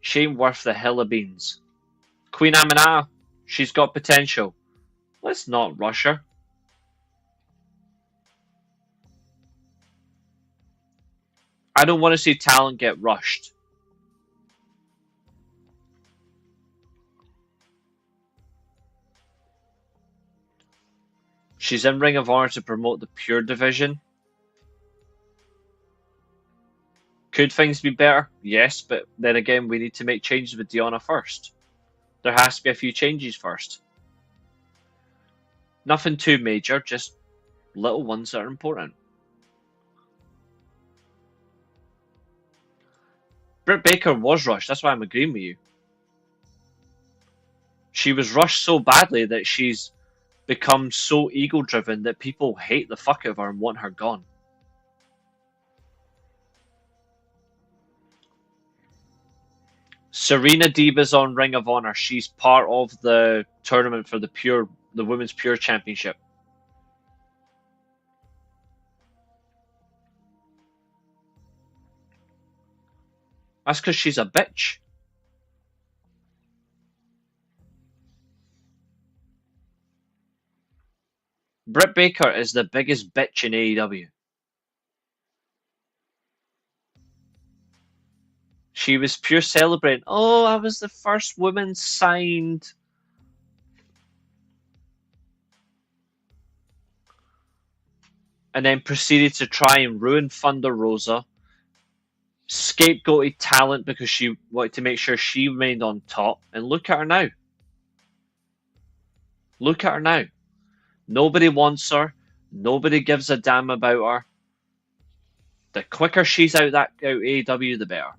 She ain't worth the hill of beans. Queen Aminata, she's got potential. Let's not rush her. I don't want to see talent get rushed. She's in Ring of Honor to promote the Pure division. Could things be better? Yes, but then again, we need to make changes with Deonna first. There has to be a few changes first. Nothing too major, just little ones that are important. Britt Baker was rushed, that's why I'm agreeing with you. She was rushed so badly that she's become so ego-driven that people hate the fuck out of her and want her gone. Serena Deeb's on Ring of Honor. She's part of the tournament for the Women's Pure Championship. That's because she's a bitch. Britt Baker is the biggest bitch in AEW. She was pure celebrating. Oh, I was the first woman signed. And then proceeded to try and ruin Thunder Rosa. Scapegoated talent because she wanted to make sure she remained on top. And look at her now. Look at her now. Nobody wants her. Nobody gives a damn about her. The quicker she's out AEW, the better.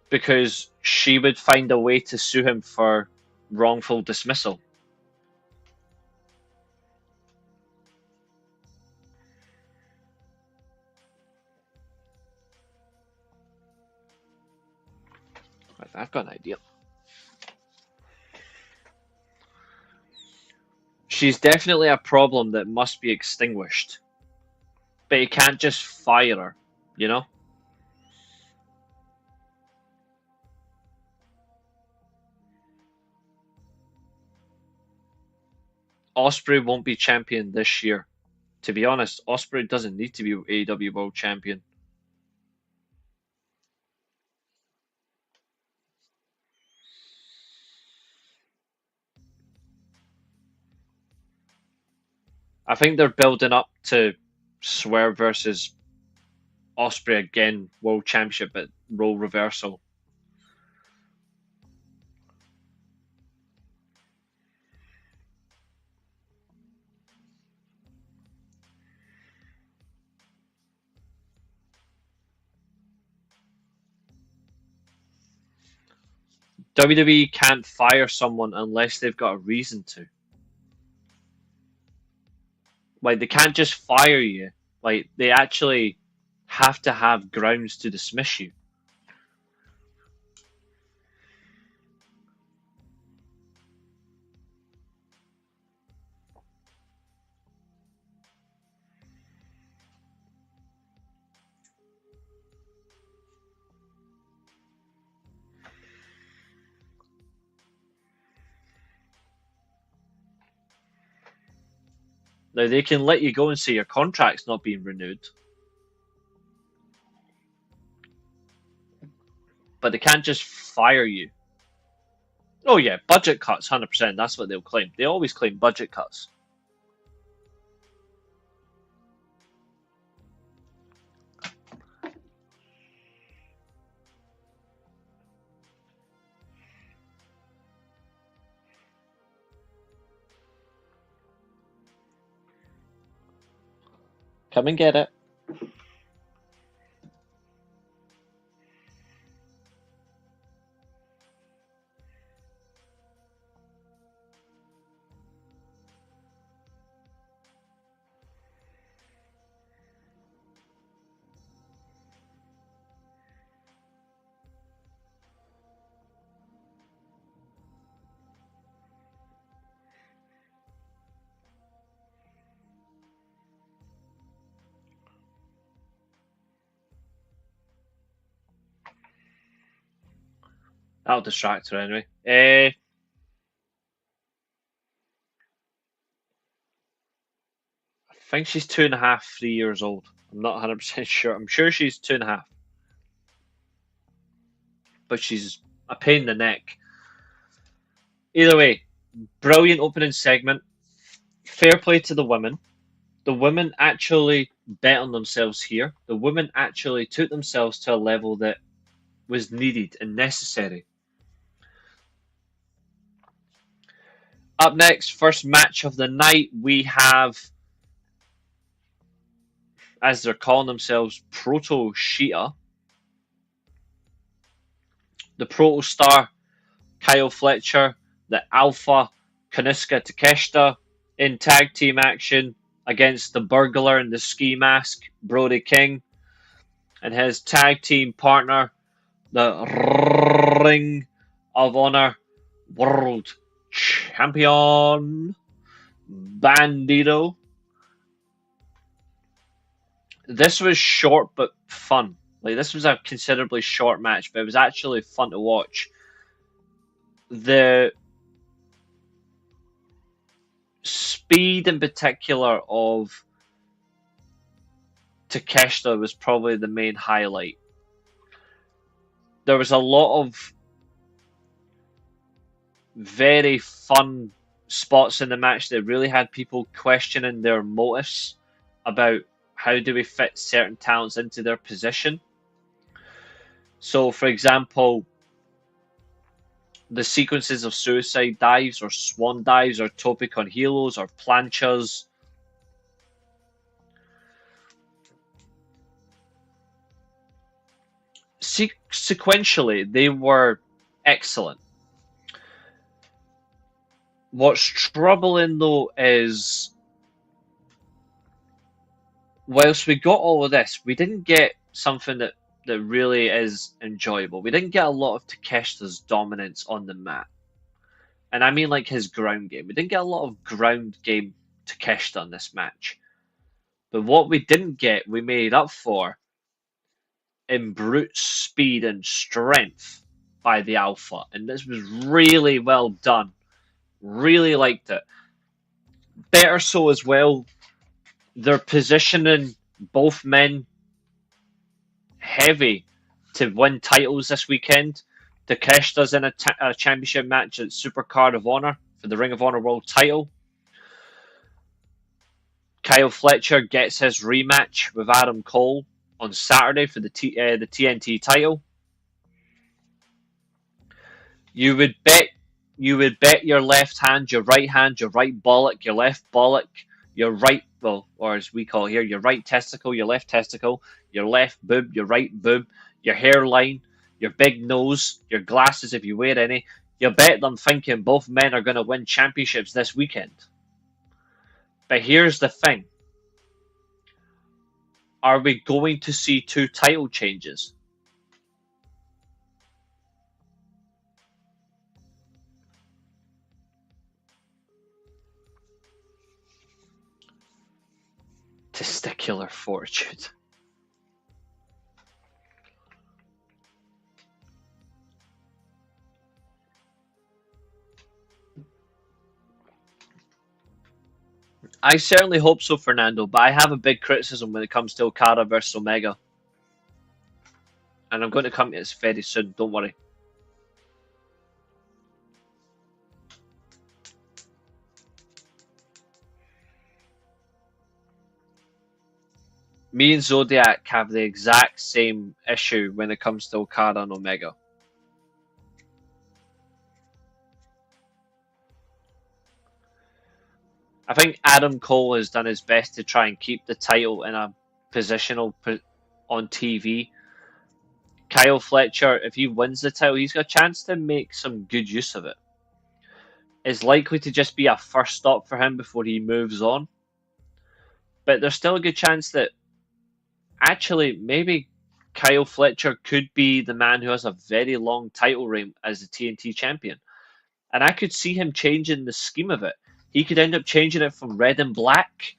Because she would find a way to sue him for wrongful dismissal. I've got an idea. She's definitely a problem that must be extinguished. But you can't just fire her, you know? Ospreay won't be champion this year. To be honest, Ospreay doesn't need to be AEW World Champion. I think they're building up to Swerve versus Ospreay again, World Championship at role reversal. WWE can't fire someone unless they've got a reason to. Like, they can't just fire you. Like, they actually have to have grounds to dismiss you. Now, they can let you go and say your contract's not being renewed, but they can't just fire you. Oh, yeah, budget cuts, 100%. That's what they'll claim. They always claim budget cuts. Come and get it. That'll distract her anyway. I think she's 2.5, 3 years old. I'm not 100% sure. I'm sure she's 2.5. But she's a pain in the neck. Either way, brilliant opening segment. Fair play to the women. The women actually bet on themselves here. The women actually took themselves to a level that was needed and necessary. Up next, first match of the night, we have, as they're calling themselves, Proto Sheeta. The Proto Star, Kyle Fletcher, the Alpha, Kaniska Takeshita, in tag team action against the Burglar and the Ski Mask, Brody King, and his tag team partner, the Ring of Honor World Champion, Bandito. This was short but fun. Like, this was a considerably short match, but it was actually fun to watch. The speed in particular of Takeshita was probably the main highlight. There was a lot of very fun spots in the match that really had people questioning their motives about how do we fit certain talents into their position. So, for example, the sequences of suicide dives or swan dives or tope con helos or planchas. Sequentially, they were excellent. What's troubling though is, whilst we got all of this, we didn't get something that really is enjoyable. We didn't get a lot of Takeshita's dominance on the mat. And I mean like his ground game. We didn't get a lot of ground game Takeshita in this match. But what we didn't get, we made up for in brute speed and strength by the Alpha. And this was really well done. Really liked it. Better so as well, they're positioning both men heavy to win titles this weekend. Takeshita's in a championship match at Supercard of Honor for the Ring of Honor World title. Kyle Fletcher gets his rematch with Adam Cole on Saturday for the TNT title. You would bet your left hand, your right bollock, your left bollock, your right, well, or as we call here, your right testicle, your left testicle, your left boob, your right boob, your hairline, your big nose, your glasses if you wear any. You bet them thinking both men are going to win championships this weekend. But here's the thing. Are we going to see 2 title changes? Testicular fortitude. I certainly hope so, Fernando, but I have a big criticism when it comes to Okada versus Omega. And I'm going to come to this very soon, don't worry. Me and Zodiac have the exact same issue when it comes to Okada and Omega. I think Adam Cole has done his best to try and keep the title in a positional on TV. Kyle Fletcher, if he wins the title, he's got a chance to make some good use of it. It's likely to just be a first stop for him before he moves on. But there's still a good chance that actually maybe Kyle Fletcher could be the man who has a very long title reign as the TNT champion. And I could see him changing the scheme of it. He could end up changing it from red and black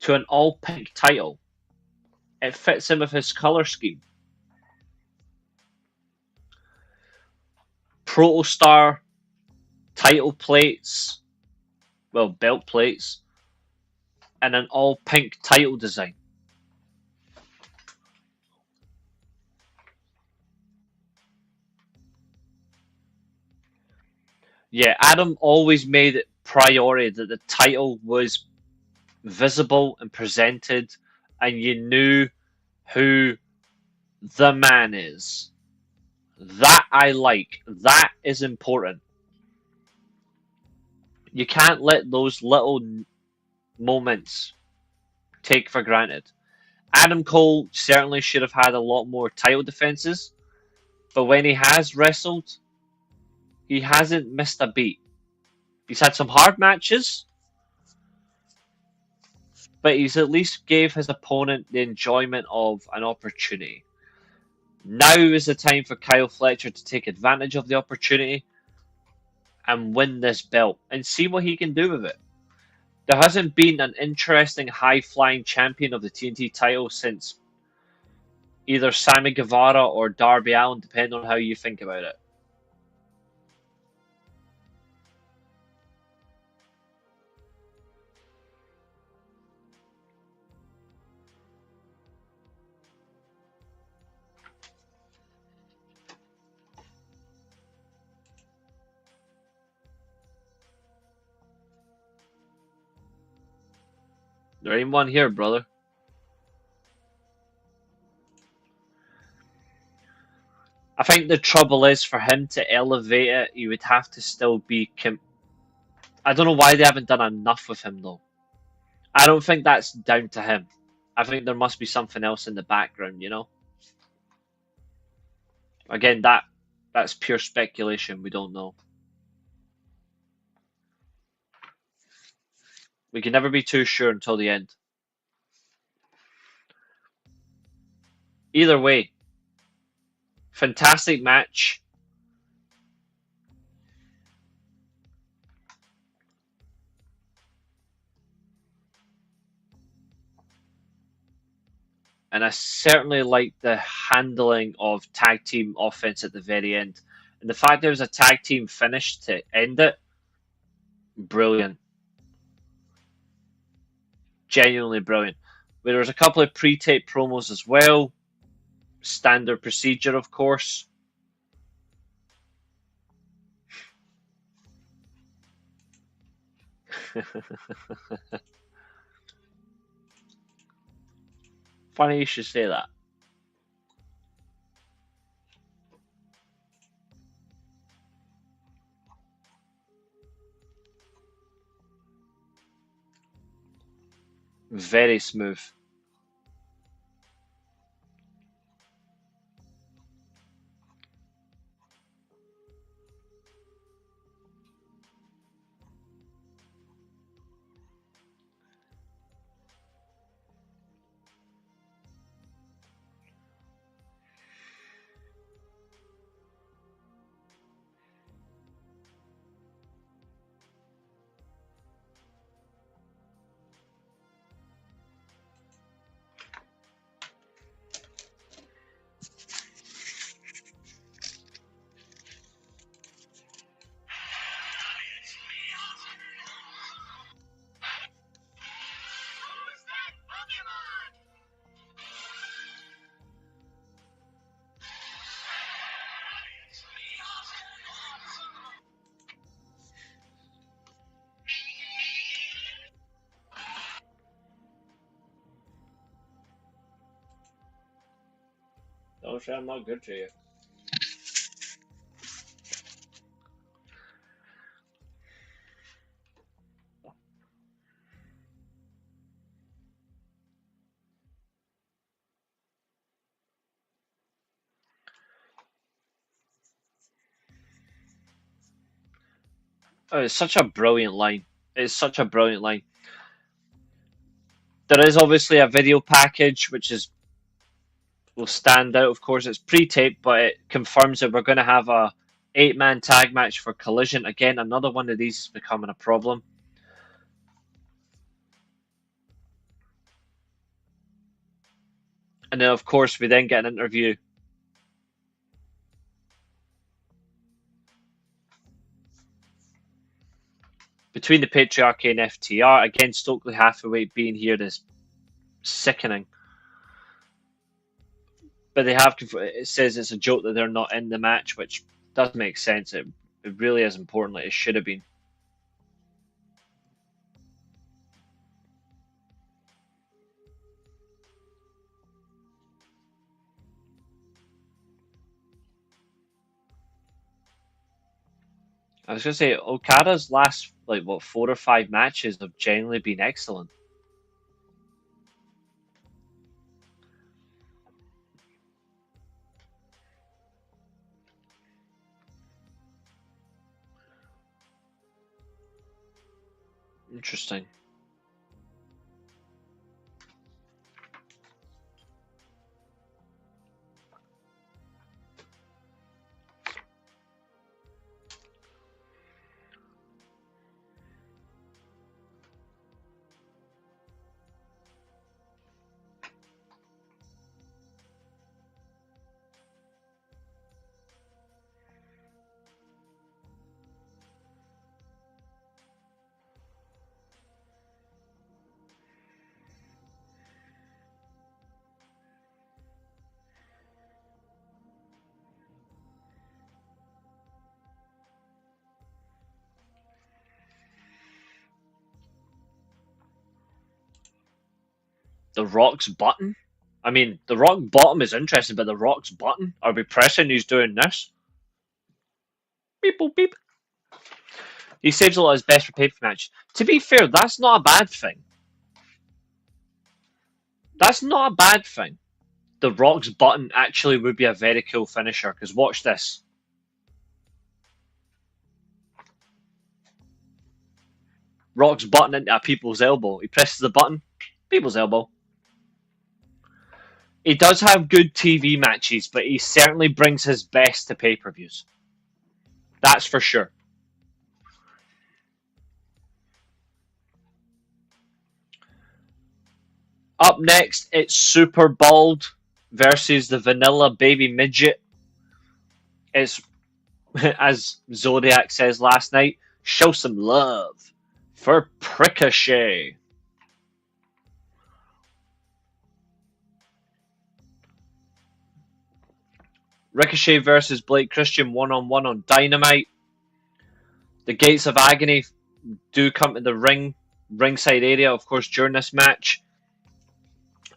to an all pink title. It fits in with his color scheme. Protostar title plates, well, belt plates, and an all pink title design. Yeah, Adam always made it priority that the title was visible and presented, and you knew who the man is. That I like. That is important. You can't let those little moments take for granted. Adam Cole certainly should have had a lot more title defenses, but when he has wrestled, he hasn't missed a beat. He's had some hard matches, but he's at least gave his opponent the enjoyment of an opportunity. Now is the time for Kyle Fletcher to take advantage of the opportunity and win this belt and see what he can do with it. There hasn't been an interesting high flying champion of the TNT title since either Sammy Guevara or Darby Allin, depending on how you think about it. There ain't one here, brother. I think the trouble is for him to elevate it, he would have to still be. I don't know why they haven't done enough with him though. I don't think that's down to him. I think there must be something else in the background, you know. Again, that's pure speculation. We don't know. We can never be too sure until the end. Either way, fantastic match. And I certainly like the handling of tag team offense at the very end. And the fact there was a tag team finish to end it, brilliant. Genuinely brilliant. There was a couple of pre-tape promos as well. Standard procedure, of course. Funny you should say that. Very smooth. Don't say I'm not good to you. Oh, it's such a brilliant line. It's such a brilliant line. There is obviously a video package which is will stand out. Of course, it's pre-taped, but it confirms that we're going to have a 8-man tag match for Collision. Again, another one of these is becoming a problem. And then, of course, we then get an interview between the Patriarchy and FTR. Again, Stokely Hathaway being here is sickening. But they have, it says it's a joke that they're not in the match, which does make sense. It really is important, like it should have been. I was going to say, Okada's last, 4 or 5 matches have generally been excellent. Interesting. The Rock's button? I mean, the Rock bottom is interesting, but the Rock's button? Are we pressing who's doing this? Beep, boop, beep. He saves a lot of his best for paper match. To be fair, that's not a bad thing. That's not a bad thing. The Rock's button actually would be a very cool finisher, because watch this. Rock's button into a people's elbow. He presses the button, people's elbow. He does have good TV matches, but he certainly brings his best to pay-per-views. That's for sure. Up next, it's Super Bald versus the Vanilla Baby Midget. It's, as Zodiac says last night, show some love for Ricochet. Ricochet versus Blake Christian one-on-one on Dynamite. The Gates of Agony do come to the ringside area, of course, during this match.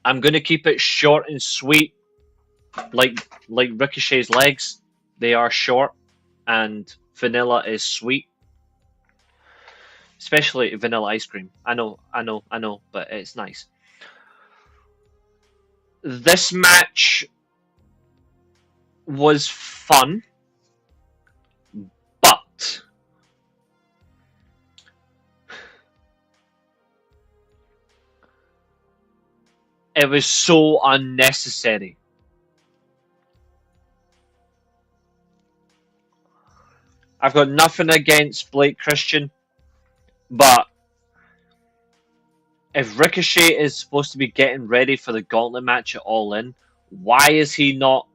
I'm going to keep it short and sweet, like Ricochet's legs. They are short, and vanilla is sweet. Especially vanilla ice cream. I know, but it's nice. This match was fun, but it was so unnecessary. I've got nothing against Blake Christian, but if Ricochet is supposed to be getting ready for the gauntlet match at All In, why is he not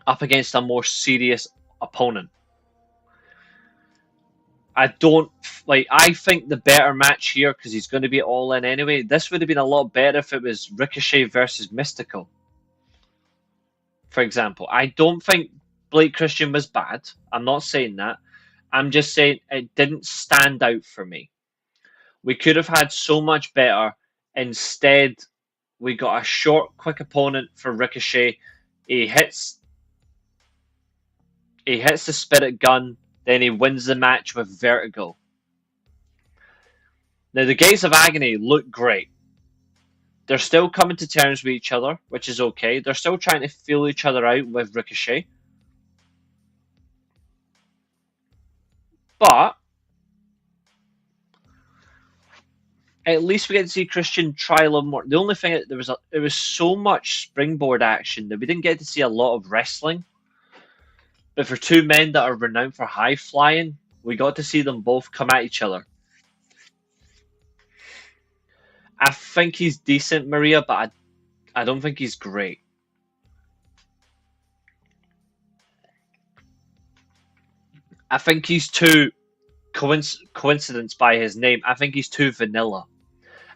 up against a more serious opponent? I think the better match here, because he's going to be All In anyway, this would have been a lot better if it was Ricochet versus Mystical, for example. I don't think Blake Christian was bad. I'm not saying that. I'm just saying it didn't stand out for me. We could have had so much better. Instead, we got a short, quick opponent for Ricochet. He hits the Spirit Gun, then he wins the match with Vertigo. Now, the Gates of Agony look great. They're still coming to terms with each other, which is okay. They're still trying to feel each other out with Ricochet. But at least we get to see Christian try a little more. The only thing, there was so much springboard action that we didn't get to see a lot of wrestling. But for two men that are renowned for high flying, we got to see them both come at each other. I think he's decent, Maria, but I don't think he's great. I think he's too coincidence by his name. I think he's too vanilla.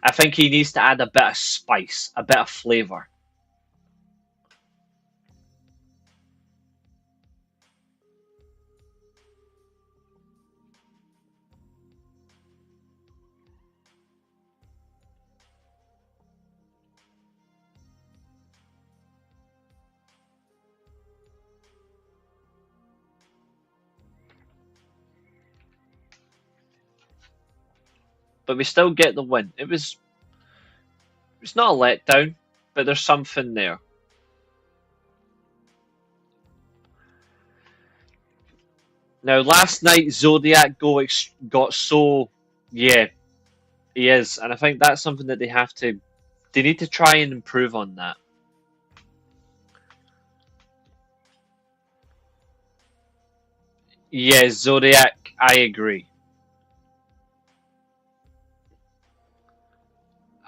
I think he needs to add a bit of spice, a bit of flavor. But we still get the win. It's not a letdown, but there's something there. Now, last night Zodiac got so, yeah, he is, and I think that's something that they need to try and improve on that. Yeah, Zodiac, I agree.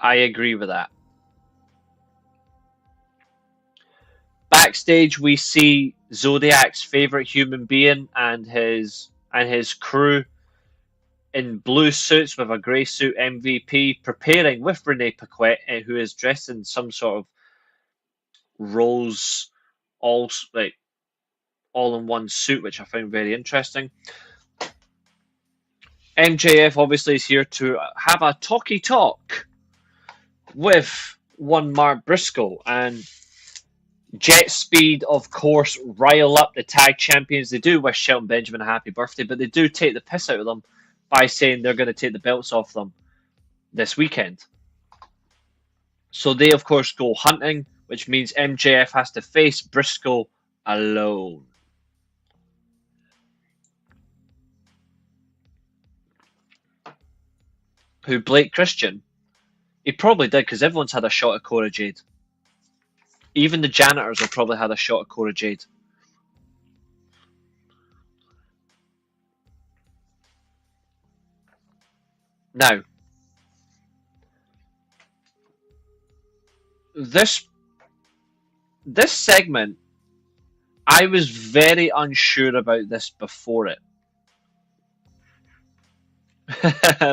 I agree with that. Backstage, we see Zodiac's favorite human being and his crew in blue suits with a grey suit MVP preparing with Renee Paquette, who is dressed in some sort of rose all like all in one suit, which I found very interesting. MJF obviously is here to have a talky talk with one Mark Briscoe, and Jet Speed, of course, rile up the tag champions. They do wish Shelton Benjamin a happy birthday, but they do take the piss out of them by saying they're going to take the belts off them this weekend. So they, of course, go hunting, which means MJF has to face Briscoe alone. Who, Blake Christian? He probably did, because everyone's had a shot at Cora Jade. Even the janitors have probably had a shot at Cora Jade. Now, this segment, I was very unsure about this before it.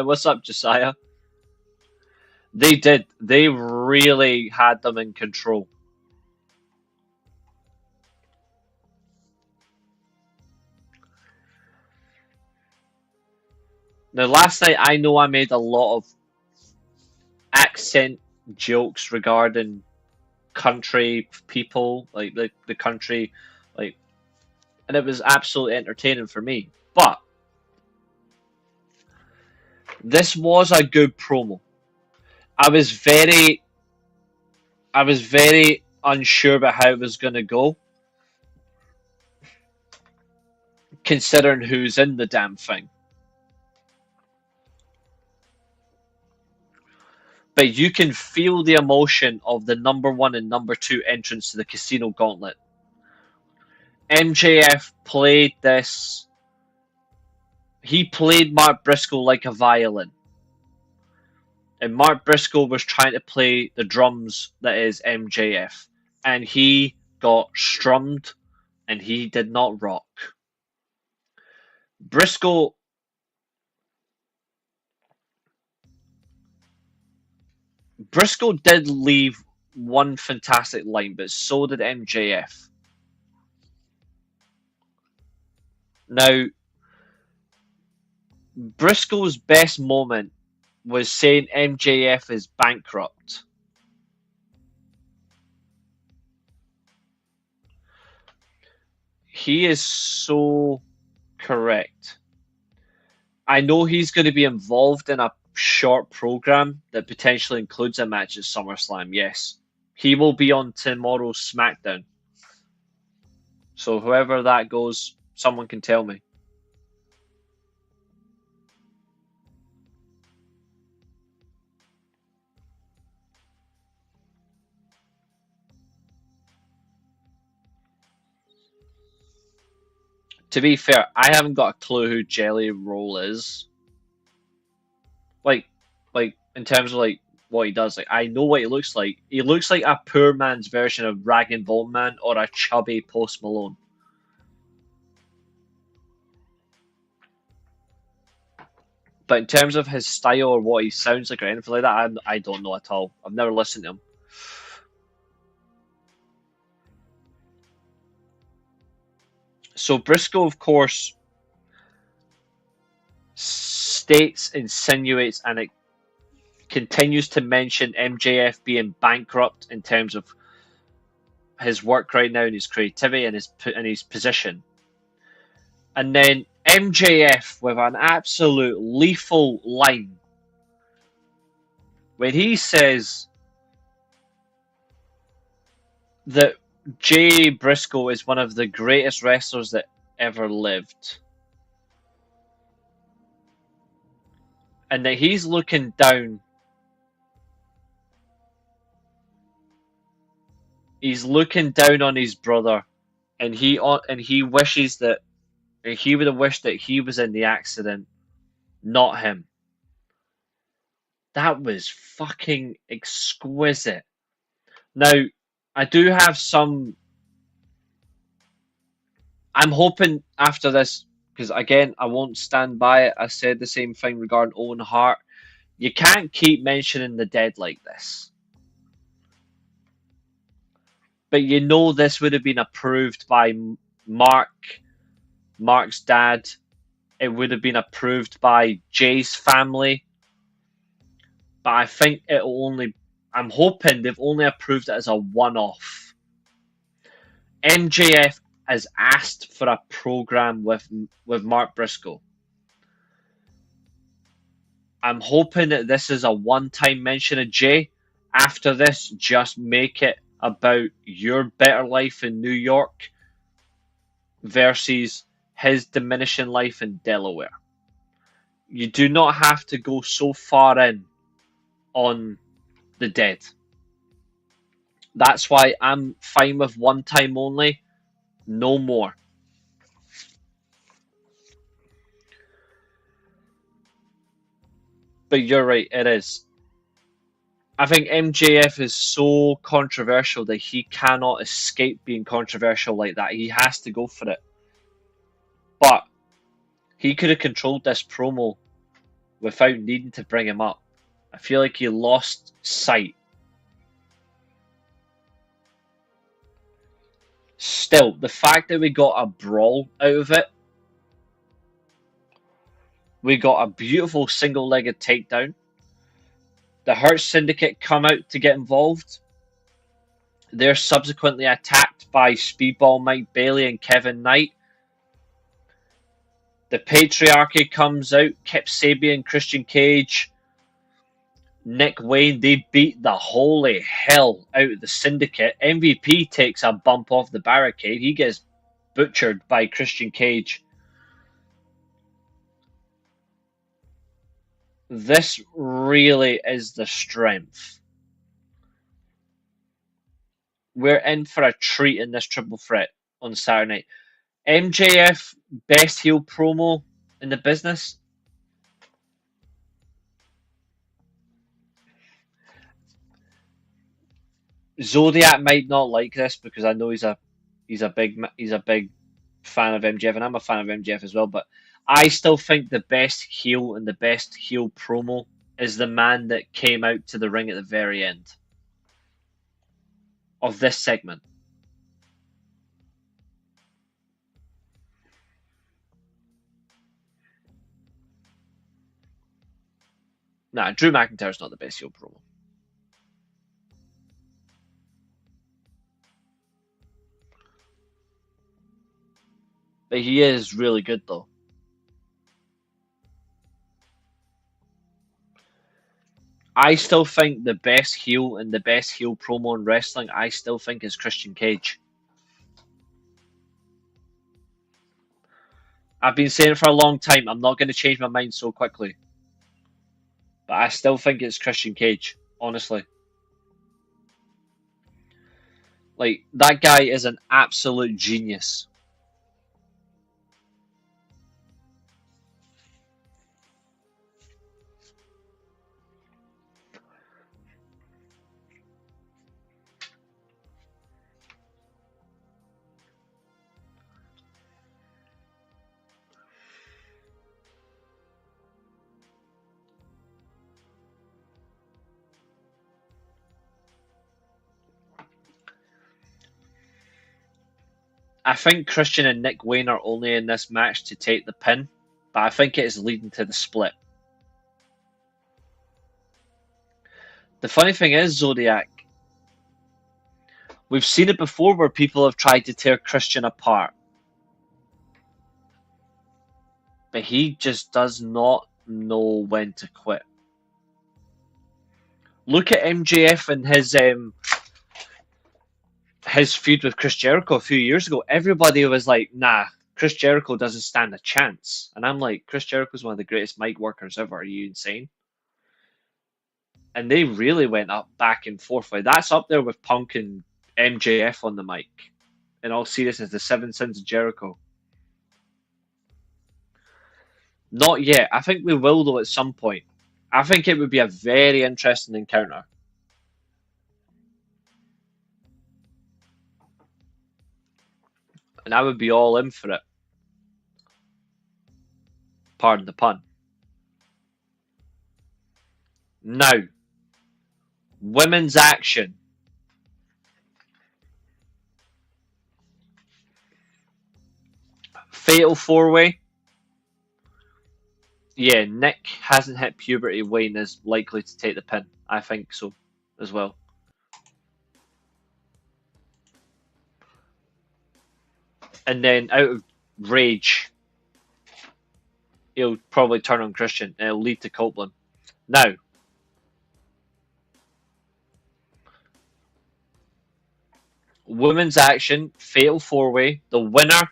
What's up, Josiah? They did. They really had them in control. Now, last night, I know I made a lot of accent jokes regarding country people, like the country, like, and it was absolutely entertaining for me. But this was a good promo. I was very, I was very unsure about how it was going to go, considering who's in the damn thing. But you can feel the emotion of the number one and number two entrance to the Casino Gauntlet. MJF played this. He played Mark Briscoe like a violin. And Mark Briscoe was trying to play the drums that is MJF. And he got strummed and he did not rock. Briscoe did leave one fantastic line, but so did MJF. Now, Briscoe's best moment was saying MJF is bankrupt. He is so correct. I know he's going to be involved in a short program that potentially includes a match at SummerSlam. Yes, he will be on tomorrow's SmackDown. So whoever that goes, someone can tell me. To be fair, I haven't got a clue who Jelly Roll is. Like in terms of like what he does. Like I know what he looks like. He looks like a poor man's version of Rag and Bone Man or a chubby Post Malone. But in terms of his style or what he sounds like or anything like that, I don't know at all. I've never listened to him. So Briscoe, of course, states, insinuates, and it continues to mention MJF being bankrupt in terms of his work right now and his creativity and his position. And then MJF with an absolute lethal line when he says that Jay Briscoe is one of the greatest wrestlers that ever lived. And that he's looking down. He's looking down on his brother, and he wishes that he would have wished that he was in the accident, not him. That was fucking exquisite. Now, I do have some. I'm hoping after this, because again, I won't stand by it. I said the same thing regarding Owen Hart. You can't keep mentioning the dead like this. But you know this would have been approved by Mark's dad. It would have been approved by Jay's family. But I think I'm hoping they've only approved it as a one-off. MJF has asked for a program with Mark Briscoe. I'm hoping that this is a one-time mention of Jay. After this, just make it about your better life in New York versus his diminishing life in Delaware. You do not have to go so far in on the dead. That's why I'm fine with one time only, no more. But you're right, it is. I think MJF is so controversial that he cannot escape being controversial like that. He has to go for it. But he could have controlled this promo without needing to bring him up. I feel like he lost sight. Still, the fact that we got a brawl out of it, we got a beautiful single-legged takedown. The Hurt Syndicate come out to get involved. They're subsequently attacked by Speedball Mike Bailey and Kevin Knight. The Patriarchy comes out, Kip Sabian, Christian Cage, Nick Wayne. They beat the holy hell out of the Syndicate. MVP takes a bump off the barricade. He gets butchered by Christian Cage. This really is the strength. We're in for a treat in this triple threat on Saturday night. MJF, best heel promo in the business. Zodiac might not like this because I know he's a big fan of MJF, and I'm a fan of MJF as well. But I still think the best heel and the best heel promo is the man that came out to the ring at the very end of this segment. Nah, Drew McIntyre's not the best heel promo. But he is really good though. I still think the best heel and the best heel promo in wrestling, I still think is Christian Cage. I've been saying it for a long time. I'm not going to change my mind so quickly. But I still think it's Christian Cage, honestly. Like, that guy is an absolute genius. I think Christian and Nick Wayne are only in this match to take the pin, but I think it is leading to the split. The funny thing is, Zodiac, we've seen it before where people have tried to tear Christian apart. But he just does not know when to quit. Look at MJF and his feud with Chris Jericho a few years ago. Everybody was like, nah, Chris Jericho doesn't stand a chance. And I'm like, Chris Jericho's one of the greatest mic workers ever. Are you insane? And they really went up back and forth. Like, that's up there with Punk and MJF on the mic. In all seriousness, the Seven Sins of Jericho. Not yet. I think we will, though, at some point. I think it would be a very interesting encounter. And I would be all in for it. Pardon the pun. Now, women's action. Fatal 4-way. Yeah, Nick hasn't hit puberty. Wayne is likely to take the pin. I think so as well. And then out of rage, he'll probably turn on Christian and it'll lead to Copeland. Now, women's action, fatal 4-way. The winner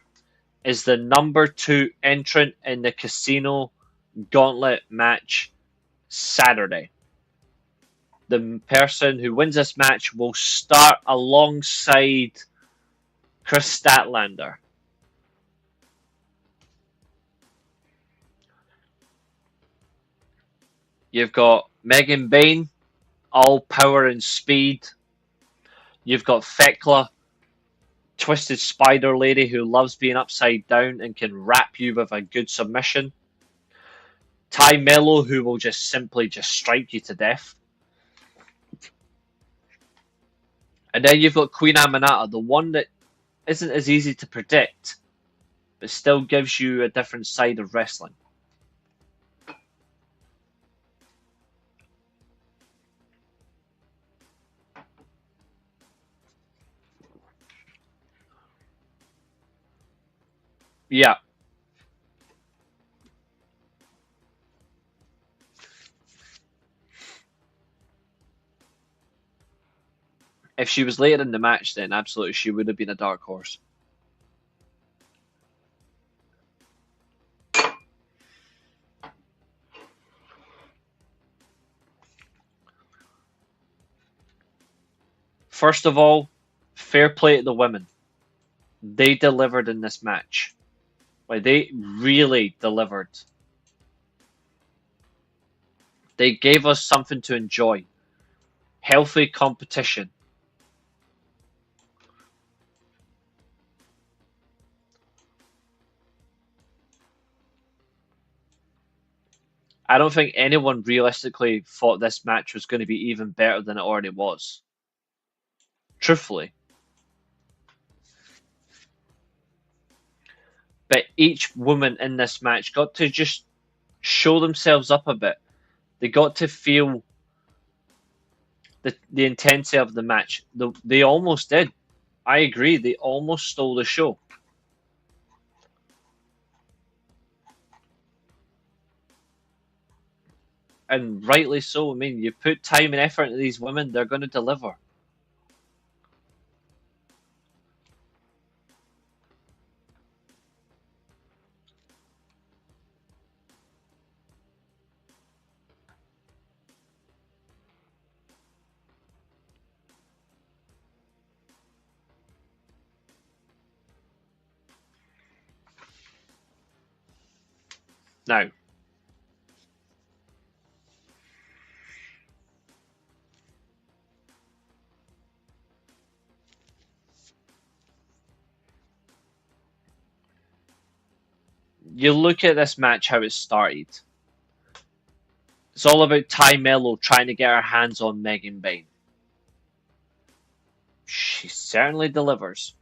is the number 2 entrant in the Casino Gauntlet match Saturday. The person who wins this match will start alongside Chris Statlander. You've got Megan Bain, all power and speed. You've got Thekla, twisted spider lady who loves being upside down and can wrap you with a good submission. Ty Mello, who will just simply just strike you to death. And then you've got Queen Aminata, the one that isn't as easy to predict, but still gives you a different side of wrestling. Yeah. If she was later in the match, then absolutely she would have been a dark horse. First of all, fair play to the women. They delivered in this match. Like, they really delivered. They gave us something to enjoy. Healthy competition. I don't think anyone realistically thought this match was going to be even better than it already was. Truthfully. But each woman in this match got to just show themselves up a bit. They got to feel the intensity of the match. They almost did. I agree. They almost stole the show. And rightly so. I mean, you put time and effort into these women, they're going to deliver. Now, you look at this match, how it started. It's all about Ty Mello trying to get her hands on Megan Bain. She certainly delivers.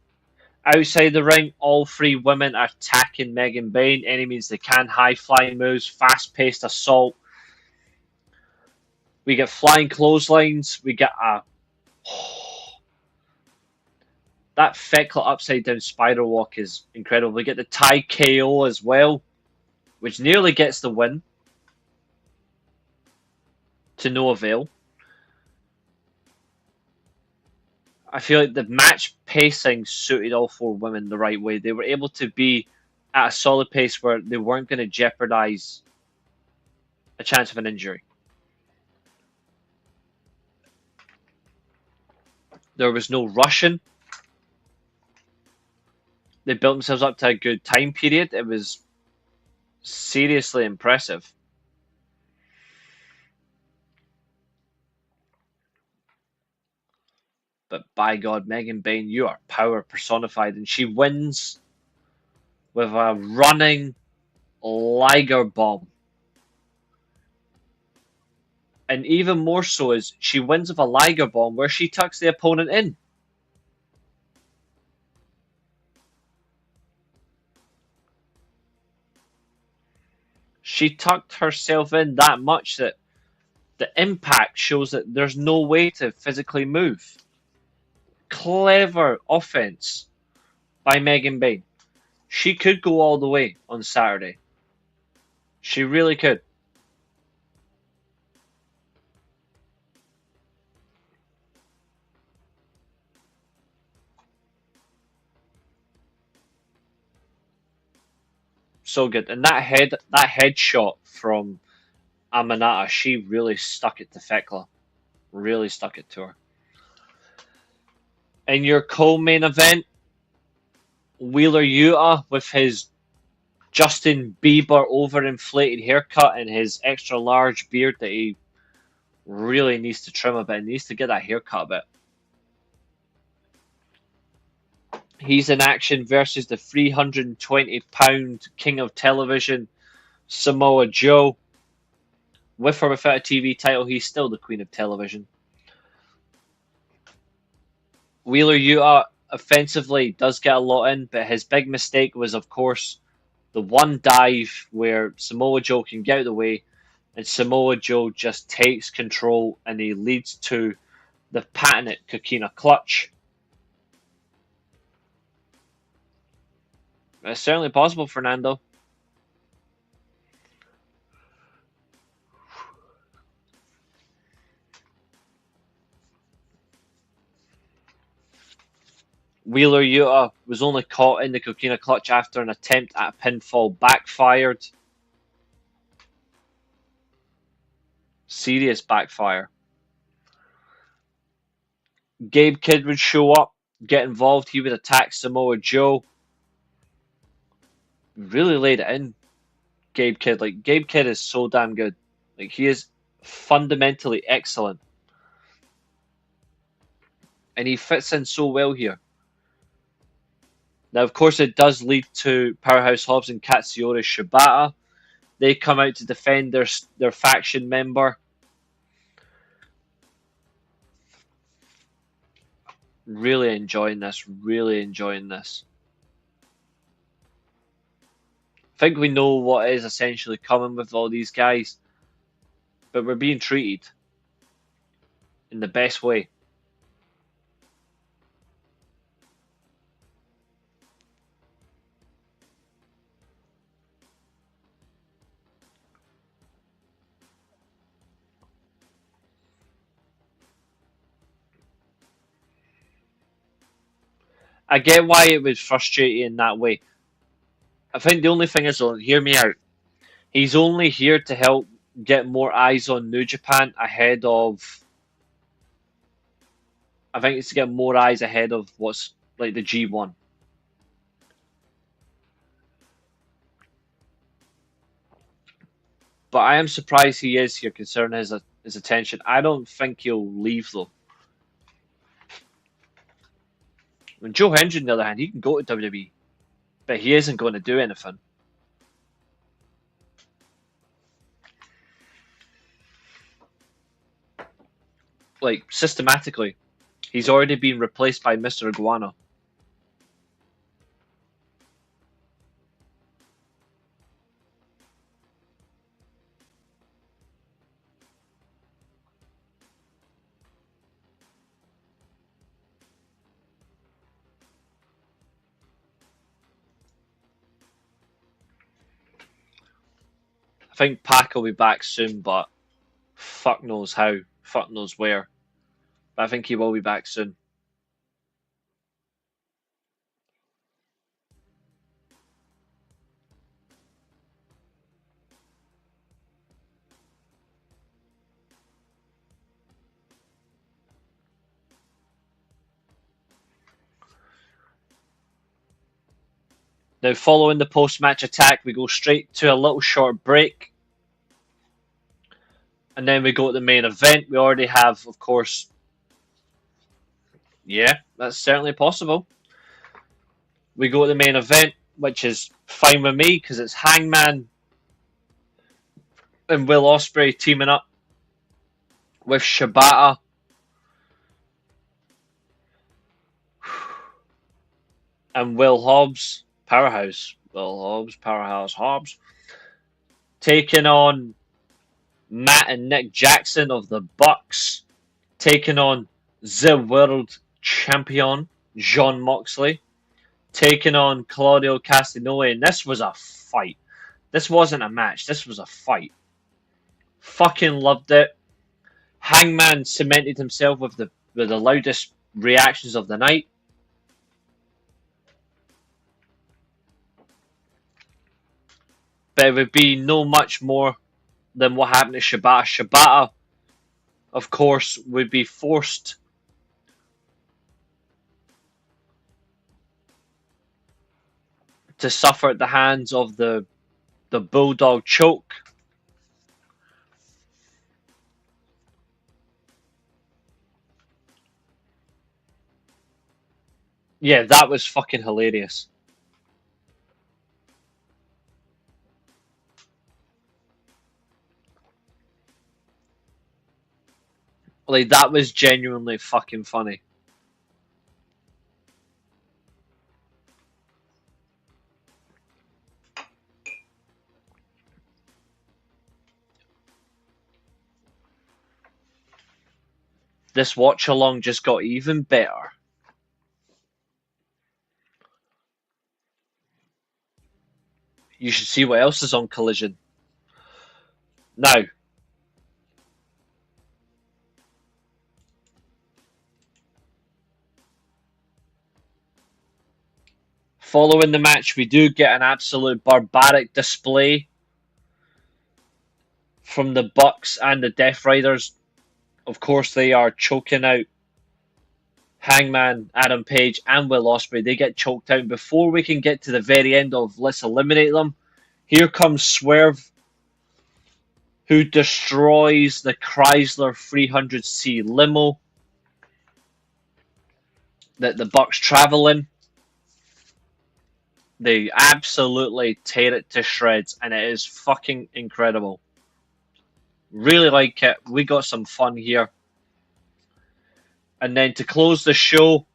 Outside the ring, all three women are attacking Megan Bayne. Any means they can. High flying moves, fast paced assault. We get flying clotheslines. We get a. That Fekla upside down spider walk is incredible. We get the Thai KO as well, which nearly gets the win. To no avail. I feel like the match pacing suited all four women the right way. They were able to be at a solid pace where they weren't going to jeopardize a chance of an injury. There was no rushing. They built themselves up to a good time period. It was seriously impressive. But by God, Megan Bayne, you are power personified. And she wins with a running Liger bomb. And even more so is she wins with a Liger bomb where she tucks the opponent in. She tucked herself in that much that the impact shows that there's no way to physically move. Clever offense by Megan Bayne. She could go all the way on Saturday. She really could. So good. And that headshot from Amanata, she really stuck it to Fekla. Really stuck it to her. In your co-main event, Wheeler Yuta with his Justin Bieber overinflated haircut and his extra large beard that he really needs to trim a bit. He needs to get that haircut a bit. He's in action versus the 320-pound king of television, Samoa Joe. With or without a TV title, he's still the queen of television. Wheeler Yuta offensively does get a lot in, but his big mistake was, of course, the one dive where Samoa Joe can get out of the way, and Samoa Joe just takes control and he leads to the patented Coquina clutch. It's certainly possible, Fernando. Wheeler Yuta was only caught in the Coquina clutch after an attempt at a pinfall backfired. Serious backfire. Gabe Kidd would show up, get involved. He would attack Samoa Joe. Really laid it in, Gabe Kidd. Like, Gabe Kidd is so damn good. Like, he is fundamentally excellent. And he fits in so well here. Now, of course, it does lead to Powerhouse Hobbs and Katsuyori Shibata. They come out to defend their faction member. Really enjoying this. Really enjoying this. I think we know what is essentially coming with all these guys. But we're being treated in the best way. I get why it was frustrating in that way. I think the only thing is, though, hear me out. He's only here to help get more eyes on New Japan ahead of. I think it's to get more eyes ahead of what's like the G1. But I am surprised he is here considering his attention. I don't think he'll leave though. When Joe Hendry, on the other hand, he can go to WWE, but he isn't going to do anything. Like, systematically, he's already been replaced by Mr. Iguana. I think Pac will be back soon, but fuck knows how, fuck knows where. But I think he will be back soon. Now, following the post-match attack, we go straight to a little short break. And then we go to the main event. We already have, of course... Yeah, that's certainly possible. We go to the main event, which is fine with me, because it's Hangman and Will Ospreay teaming up with Shibata and Will Hobbs. Powerhouse. Will Hobbs, Powerhouse Hobbs. Taking on Matt and Nick Jackson of the Bucks. Taking on the World Champion, Jon Moxley. Taking on Claudio Castagnoli. And this was a fight. This wasn't a match. This was a fight. Fucking loved it. Hangman cemented himself with the loudest reactions of the night. But it would be no much more than what happened to Shibata. Shibata, of course, would be forced to suffer at the hands of the Bulldog choke. Yeah, that was fucking hilarious. Like, that was genuinely fucking funny. This watch along just got even better. You should see what else is on Collision. Now, following the match, we do get an absolute barbaric display from the Bucks and the Death Riders. Of course, they are choking out Hangman, Adam Page, and Will Ospreay. They get choked out. Before we can get to the very end of let's eliminate them, here comes Swerve, who destroys the Chrysler 300C limo that the Bucks travel in. They absolutely tear it to shreds, and it is fucking incredible. Really like it. We got some fun here. And then to close the show,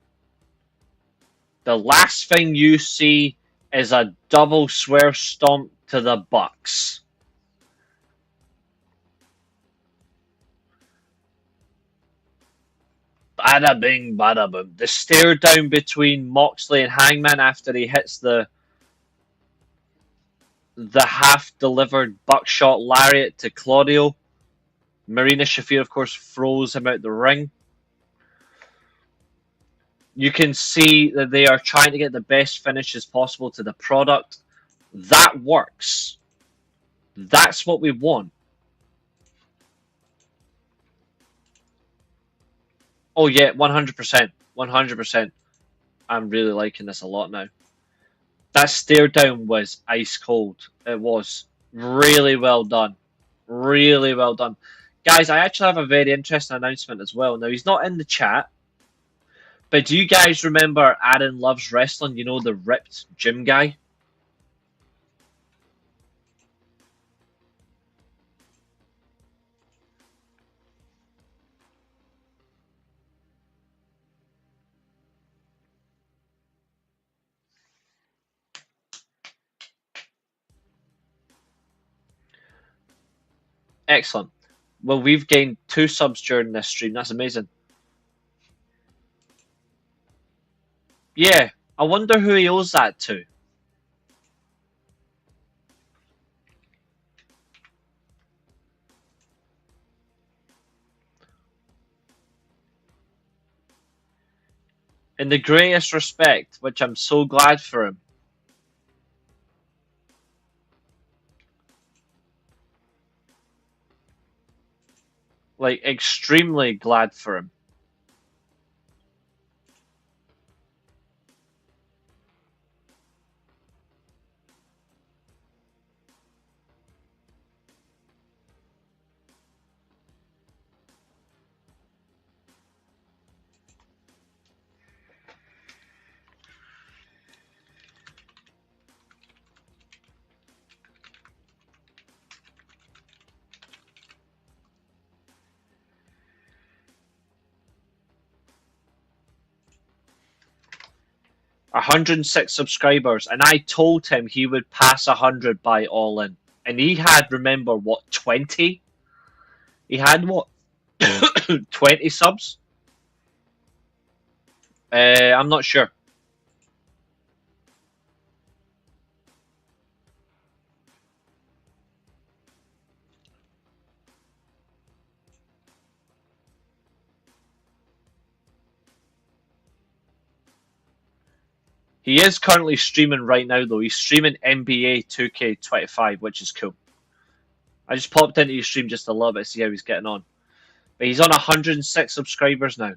the last thing you see is a double Swerve stomp to the Bucks. Bada bing, bada boom. The stare down between Moxley and Hangman after he hits the half-delivered buckshot lariat to Claudio. Marina Shafir, of course, throws him out the ring. You can see that they are trying to get the best finishes possible to the product. That works. That's what we want. Oh yeah, 100%. 100%. I'm really liking this a lot now. That stare down was ice cold. It was really well done. Really well done. Guys, I actually have a very interesting announcement as well. Now, he's not in the chat, but do you guys remember Aaron Loves Wrestling? You know, the ripped gym guy? Excellent. Well, we've gained 2 subs during this stream. That's amazing. Yeah, I wonder who he owes that to. in the greatest respect, which I'm so glad for him. Like, extremely glad for him. "106 subscribers," and I told him he would pass 100 by All In. And he had, remember, what, 20? He had, what, 20 subs? I'm not sure. He is currently streaming right now, though. He's streaming NBA 2K25, which is cool. I just popped into his stream just a little bit to see how he's getting on. But he's on 106 subscribers now.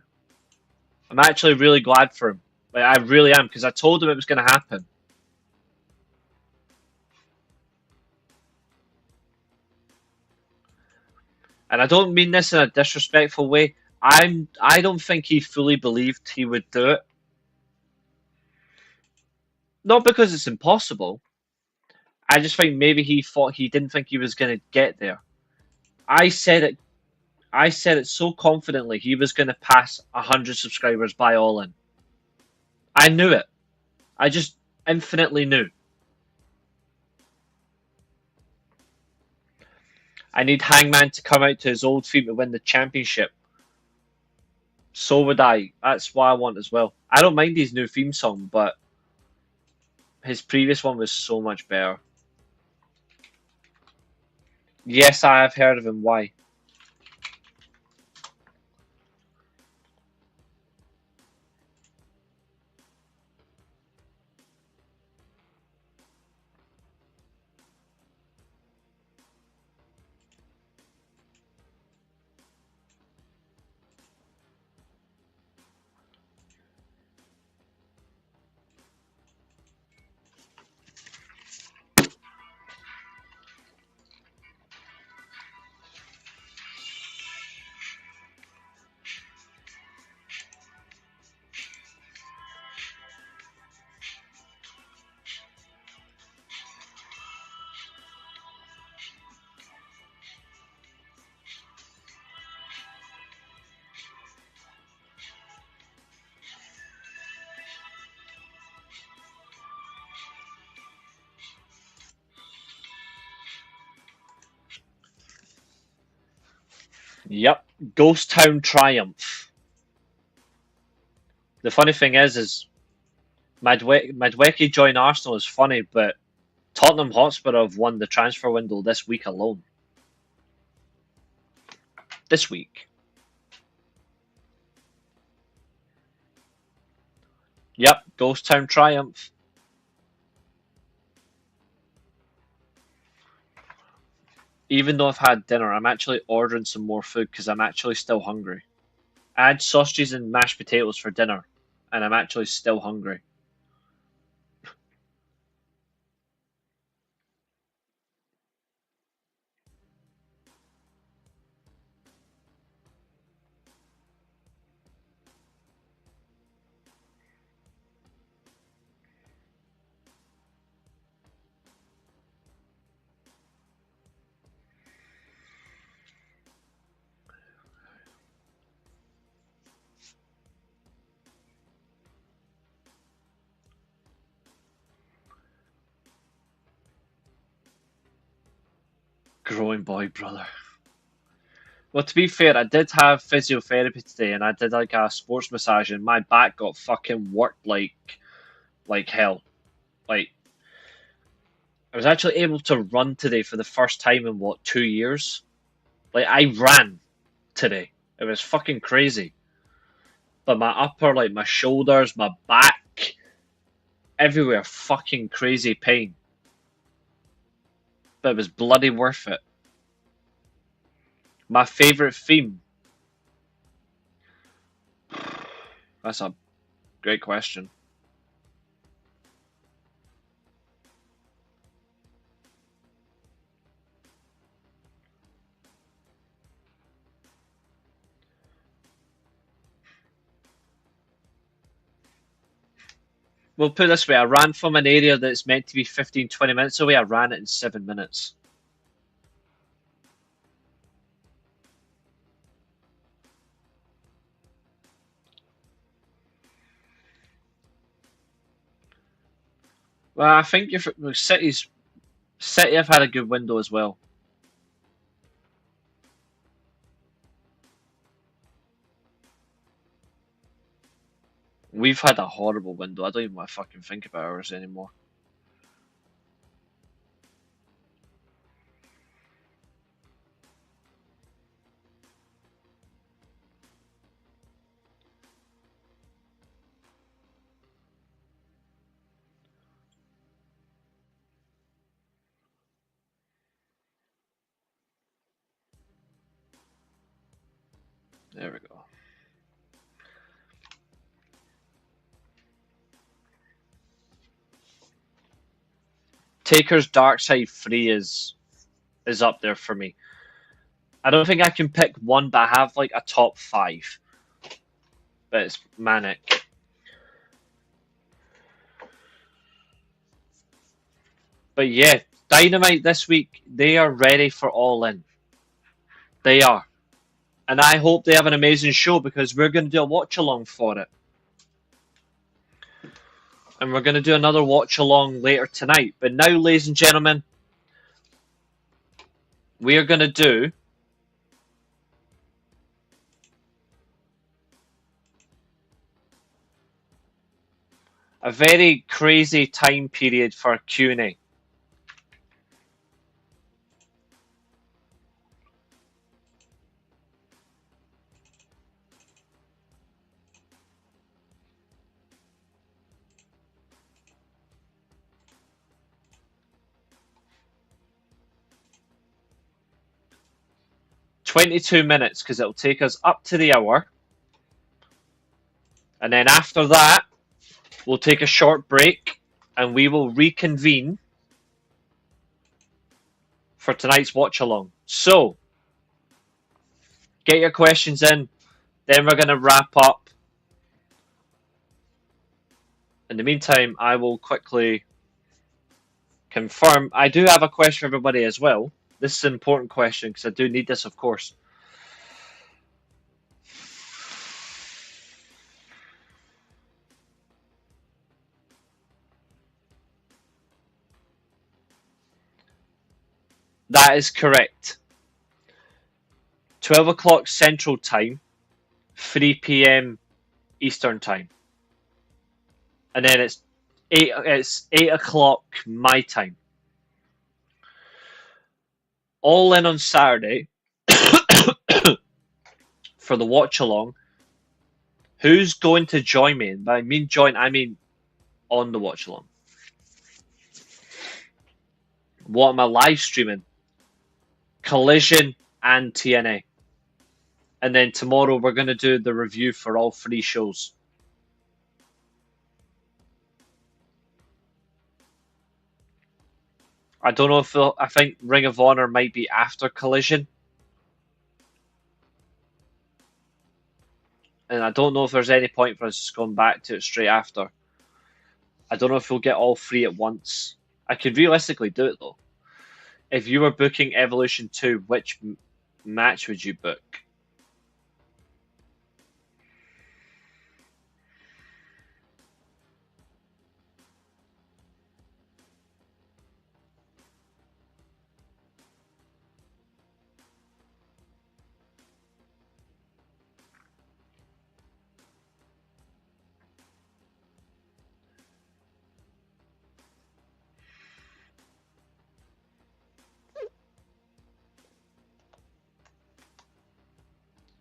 I'm actually really glad for him. Like, I really am, because I told him it was going to happen. And I don't mean this in a disrespectful way. I don't think he fully believed he would do it. Not because it's impossible. I just think maybe he didn't think he was going to get there. I said it. I said it so confidently he was going to pass 100 subscribers by All In. I knew it. I just infinitely knew. I need Hangman to come out to his old theme to win the championship. So would I. That's what I want as well. I don't mind his new theme song, but his previous one was so much better. Yes, I have heard of him. Why? Yep. Ghost Town Triumph. The funny thing is Madweki join Arsenal is funny, but Tottenham Hotspur have won the transfer window this week alone. This week. Yep, Ghost Town Triumph. Even though I've had dinner, I'm actually ordering some more food because I'm actually still hungry. I had sausages and mashed potatoes for dinner, and I'm actually still hungry. Growing boy, brother. Well, to be fair, I did have physiotherapy today, and I did like a sports massage, and my back got fucking worked like hell. Like, I was actually able to run today for the first time in what, 2 years? Like, I ran today. It was fucking crazy. but my upper, like my shoulders, my back, everywhere, fucking crazy pain. But it was bloody worth it. My favourite theme? That's a great question. We'll put it this way, I ran from an area that's meant to be 15, 20 minutes away, I ran it in 7 minutes. Well, I think City have had a good window as well. We've had a horrible window. I don't even want to fucking think about ours anymore. There we go. Taker's Dark Side 3 is up there for me. I don't think I can pick one, but I have like a top 5. But it's manic. But yeah, Dynamite this week, they are ready for All In. They are. And I hope they have an amazing show because we're going to do a watch along for it. And we're going to do another watch along later tonight. But now, ladies and gentlemen, we are going to do a very crazy time period for Q&A. $22 because it'll take us up to the hour. And then after that, we'll take a short break and we will reconvene for tonight's watch along. So, get your questions in. Then we're going to wrap up. In the meantime, I will quickly confirm. I do have a question for everybody as well. This is an important question because I do need this, of course. That is correct. 12 o'clock Central Time, 3 p.m. Eastern Time. And then it's 8 o'clock my time. All in on Saturday for the watch along. Who's going to join me? And by join, I mean on the watch along. What am I live streaming? Collision and TNA. And then tomorrow we're going to do the review for all 3 shows. I don't know if I think Ring of Honor might be after Collision. And I don't know if there's any point for us just going back to it straight after. I don't know if we'll get all 3 at once. I could realistically do it though. If you were booking Evolution 2, which match would you book?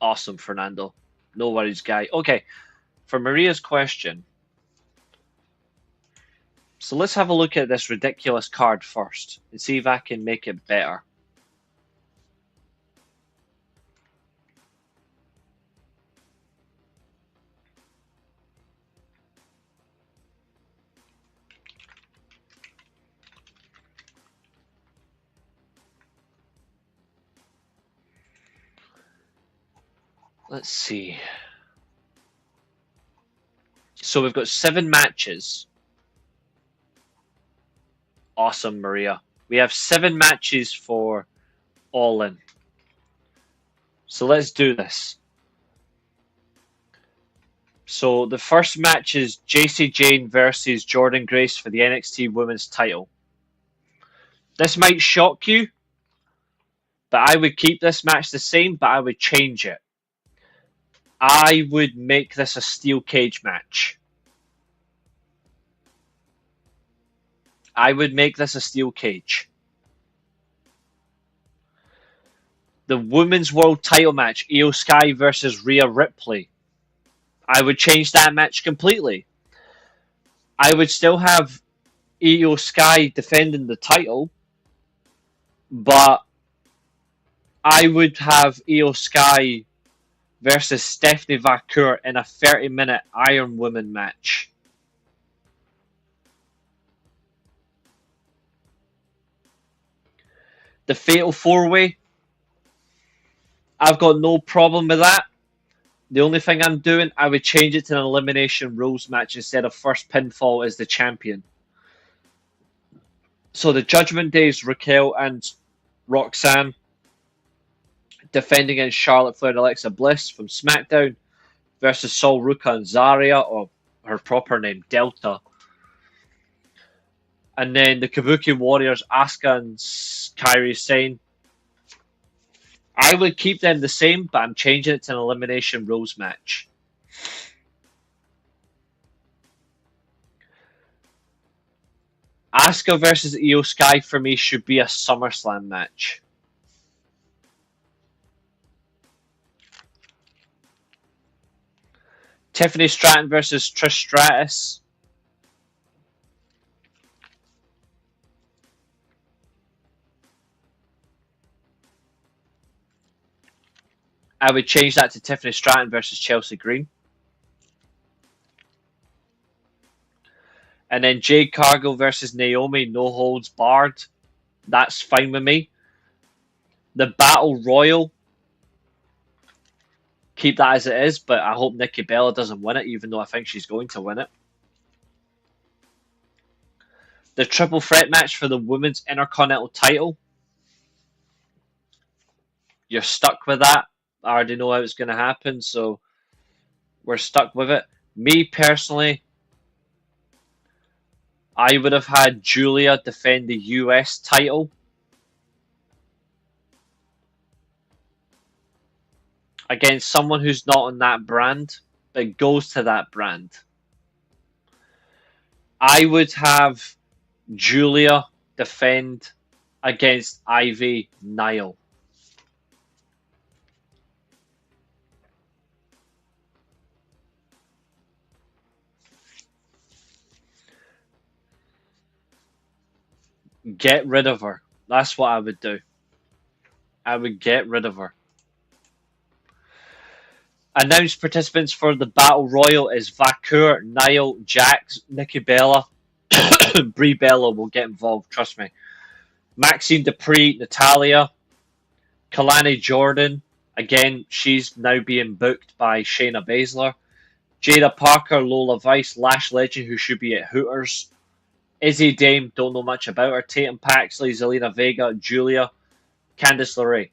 Awesome, Fernando. No worries, guy. Okay, for Maria's question, so let's have a look at this ridiculous card first and see if I can make it better. Let's see. So we've got 7 matches. Awesome, Maria. We have 7 matches for All In. So let's do this. So the first match is JC Jane versus Jordan Grace for the NXT Women's title. This might shock you, but I would keep this match the same, but I would change it. I would make this a steel cage match. I would make this a steel cage. The Women's World title match, Io Sky versus Rhea Ripley. I would change that match completely. I would still have Io Sky defending the title, but I would have Io Sky versus Stephanie Vacour in a 30-minute Iron Woman match. The Fatal 4-Way, I've got no problem with that. The only thing I'm doing, I would change it to an Elimination Rules match instead of first pinfall as the champion. So the Judgment Days, Raquel and Roxanne defending against Charlotte Flair and Alexa Bliss from SmackDown versus Sol Ruka and Zarya, or her proper name, Delta. And then the Kabuki Warriors, Asuka and Kairi Sane. I would keep them the same, but I'm changing it to an Elimination Rules match. Asuka versus Io Sky for me should be a SummerSlam match. Tiffany Stratton versus Trish Stratus. I would change that to Tiffany Stratton versus Chelsea Green. And then Jade Cargill versus Naomi, no holds barred. That's fine with me. The Battle Royal, keep that as it is, but I hope Nikki Bella doesn't win it, even though I think she's going to win it. The Triple Threat match for the Women's Intercontinental title. You're stuck with that. I already know how it's going to happen, so we're stuck with it. Me, personally, I would have had Julia defend the US title against someone who's not on that brand, but goes to that brand. I would have Julia defend against Ivy Nile. Get rid of her. That's what I would do. I would get rid of her. Announced participants for the Battle Royal is Vacour, Nile, Jax, Nikki Bella. Brie Bella will get involved, trust me. Maxine Dupree, Natalia, Kalani Jordan. Again, she's now being booked by Shayna Baszler. Jada Parker, Lola Vice, Lash Legend, who should be at Hooters. Izzy Dame, don't know much about her. Tatum Paxley, Zelina Vega, Julia, Candice LeRae.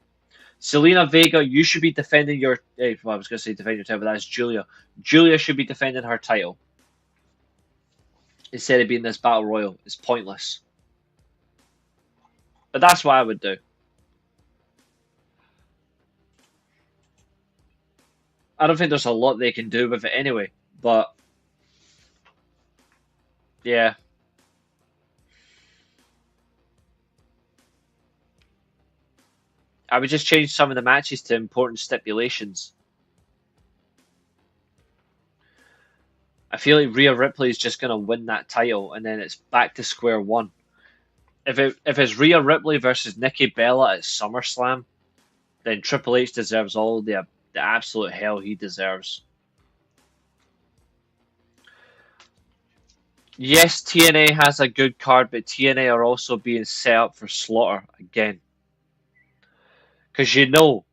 Zelina Vega, you should be defending your... Well, I was going to say defend your title, but that's Julia. Julia should be defending her title. Instead of being this Battle Royal. It's pointless. But that's what I would do. I don't think there's a lot they can do with it anyway. But... yeah. I would just change some of the matches to important stipulations. I feel like Rhea Ripley is just going to win that title, and then it's back to square one. If it's Rhea Ripley versus Nikki Bella at SummerSlam, then Triple H deserves all the absolute hell he deserves. Yes, TNA has a good card, but TNA are also being set up for slaughter again. Because you know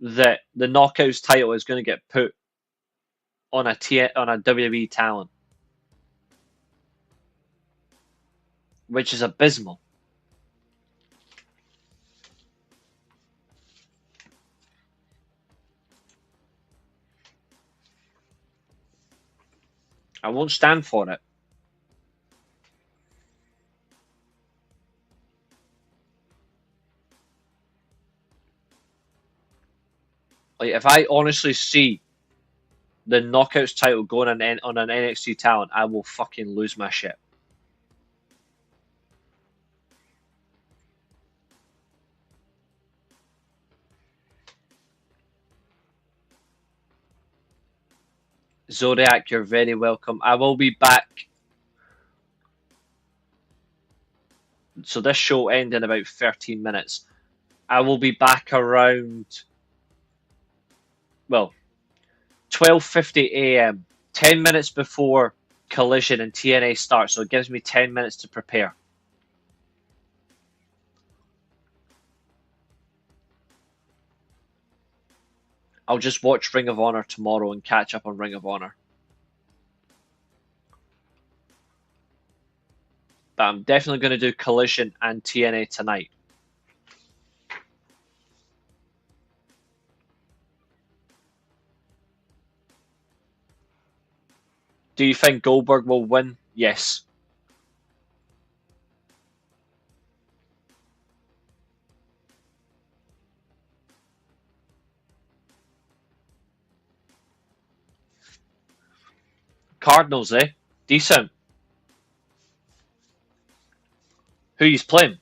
that the Knockouts title is going to get put on a WWE talent, which is abysmal. I won't stand for it. Like if I honestly see the Knockouts title going on an NXT talent, I will fucking lose my shit. Zodiac, you're very welcome. I will be back. So this show ends in about 13 minutes. I will be back around, well, 12:50 a.m. 10 minutes before Collision and TNA starts, so it gives me 10 minutes to prepare. I'll just watch Ring of Honor tomorrow and catch up on Ring of Honor. But I'm definitely going to do Collision and TNA tonight. Do you think Goldberg will win? Yes. Cardinals, eh? Decent. Who he's playing?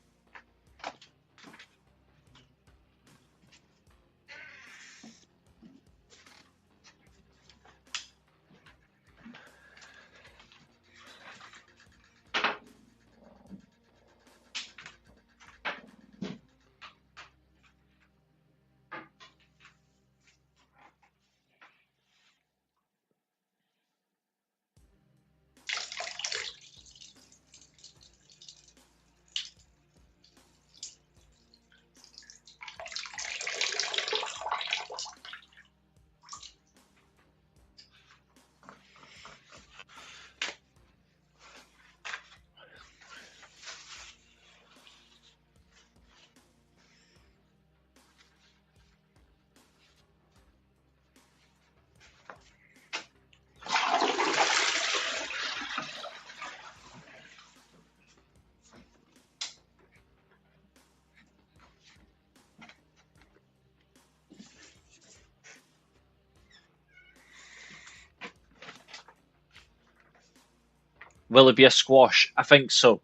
Will it be a squash? I think so.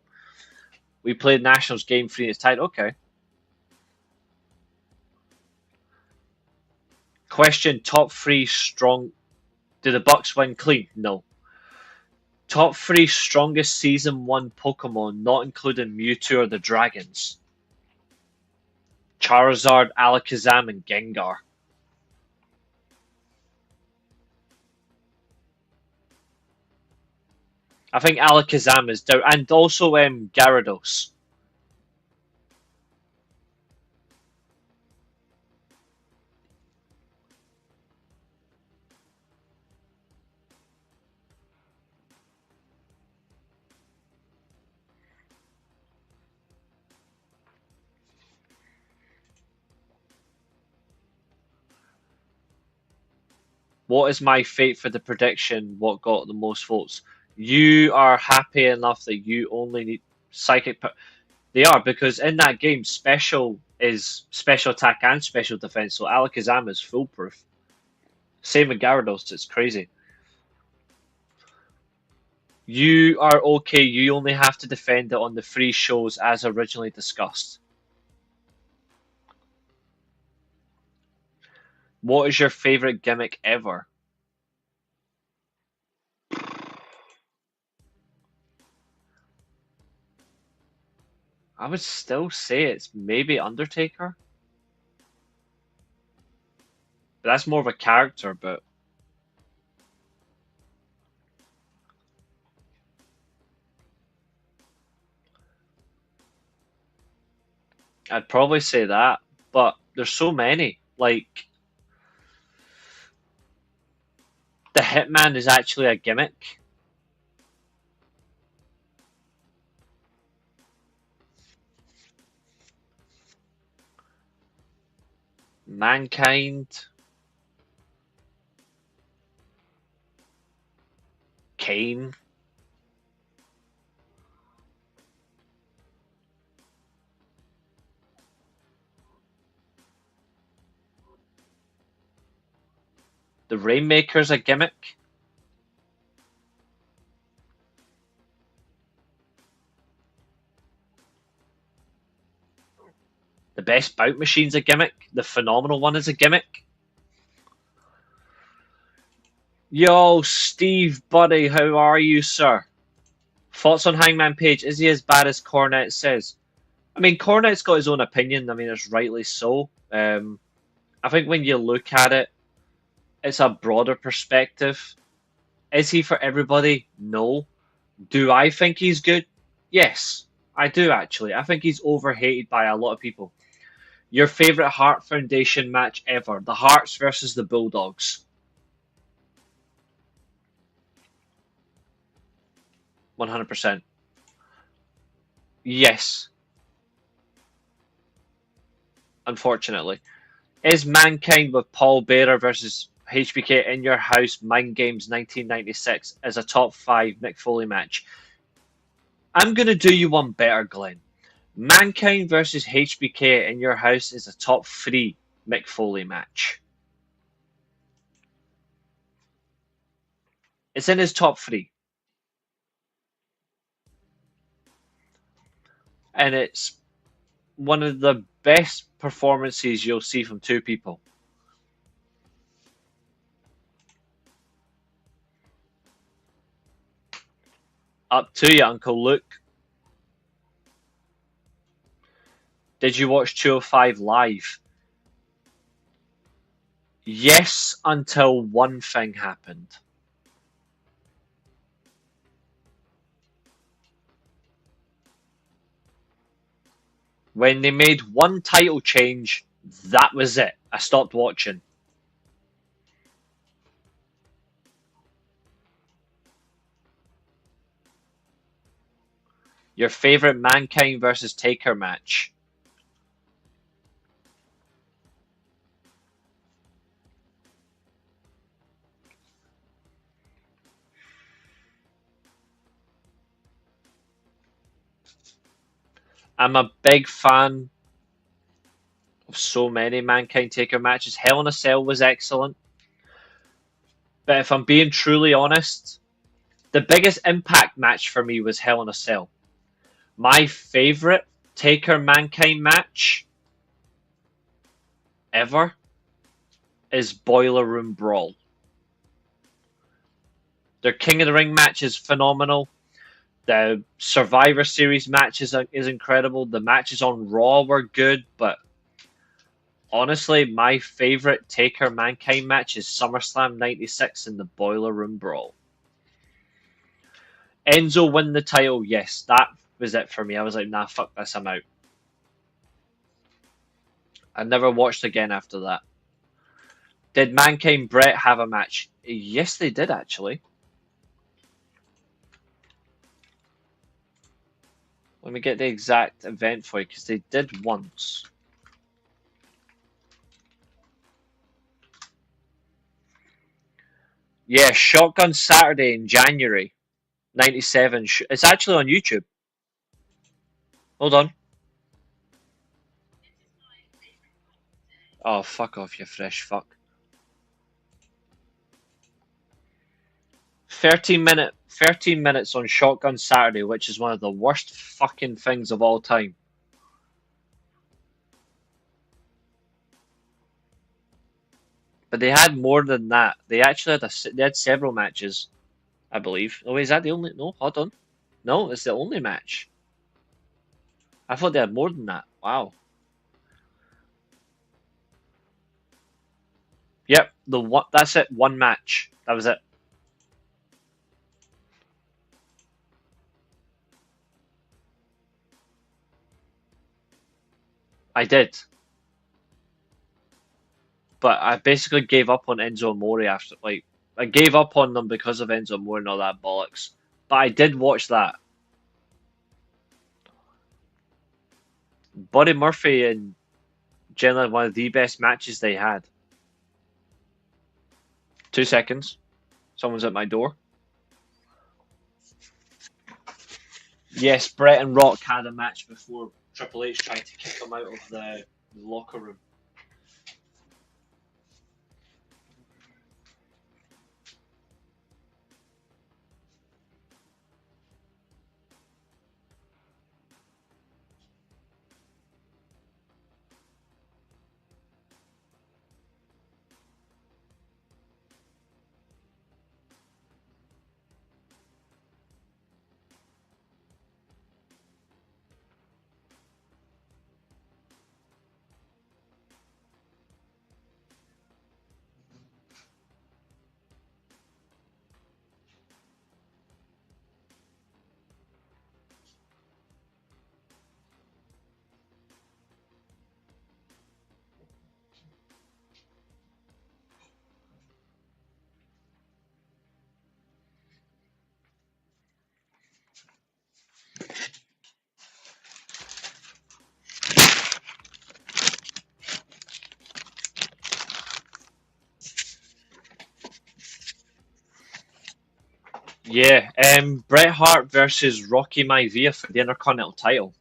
We played Nationals game 3 and it's tied. Okay. Question: Top three strong. Do the Bucks win clean? No. Top three strongest season 1 Pokemon, not including Mewtwo or the Dragons. Charizard, Alakazam, and Gengar. I think Alakazam is down, and also Gyarados. What is my fate for the prediction? What got the most votes? You are happy enough that you only need psychic. They are, because in that game, special is special attack and special defense. So Alakazam is foolproof. Same with Gyarados. It's crazy. You are okay. You only have to defend it on the free shows as originally discussed. What is your favorite gimmick ever? I would still say it's maybe Undertaker. But that's more of a character, but I'd probably say that. But there's so many. Like, the Hitman is actually a gimmick. Mankind, Kane, the Rainmaker's a gimmick. The Best Bout Machine's a gimmick. The Phenomenal One is a gimmick. Yo, Steve, buddy, how are you, sir? Thoughts on Hangman Page? Is he as bad as Cornette says? I mean, Cornette's got his own opinion. I mean, it's rightly so. I think when you look at it, it's a broader perspective. Is he for everybody? No. Do I think he's good? Yes, I do actually. I think he's overhated by a lot of people. Your favorite Hart Foundation match ever? The Hearts versus the Bulldogs. 100%. Yes, unfortunately. Is Mankind with Paul Bearer versus HBK in your house Mind Games 1996 as a top 5 Mick Foley match? I'm going to do you one better, Glenn. Mankind versus HBK in your house is a top 3 Mick Foley match. It's in his top 3. And it's one of the best performances you'll see from two people. Up to you, Uncle Luke. Did you watch 205 live? Yes, until one thing happened. When they made one title change, that was it. I stopped watching. Your favorite Mankind versus Taker match? I'm a big fan of so many Mankind Taker matches. Hell in a Cell was excellent. But if I'm being truly honest, the biggest impact match for me was Hell in a Cell. My favorite Taker Mankind match ever is Boiler Room Brawl. Their King of the Ring match is phenomenal. The Survivor Series match is incredible. The matches on Raw were good, but honestly, my favorite Taker Mankind match is SummerSlam 96 in the Boiler Room Brawl. Enzo win the title, yes, that was it for me. I was like, nah, fuck this, I'm out. I never watched again after that. Did Mankind Brett have a match? Yes, they did actually. Let me get the exact event for you because they did once. Yeah, Shotgun Saturday in January 97. It's actually on YouTube. Hold on. Oh, fuck off, you fresh fuck. 13 minutes on Shotgun Saturday, which is one of the worst fucking things of all time. But they had more than that. They actually had several matches, I believe. Oh, is that the only? No, hold on. No, it's the only match. I thought they had more than that. Wow. Yep, the one. That's it. One match. That was it. I did, but I basically gave up on Enzo Amore after. Like, I gave up on them because of Enzo Amore and all that bollocks. But I did watch that. Buddy Murphy and generally one of the best matches they had. 2 seconds. Someone's at my door. Yes, Brett and Rock had a match before Triple H tried to kick him out of the locker room. Yeah, Bret Hart versus Rocky Maivia for the Intercontinental title.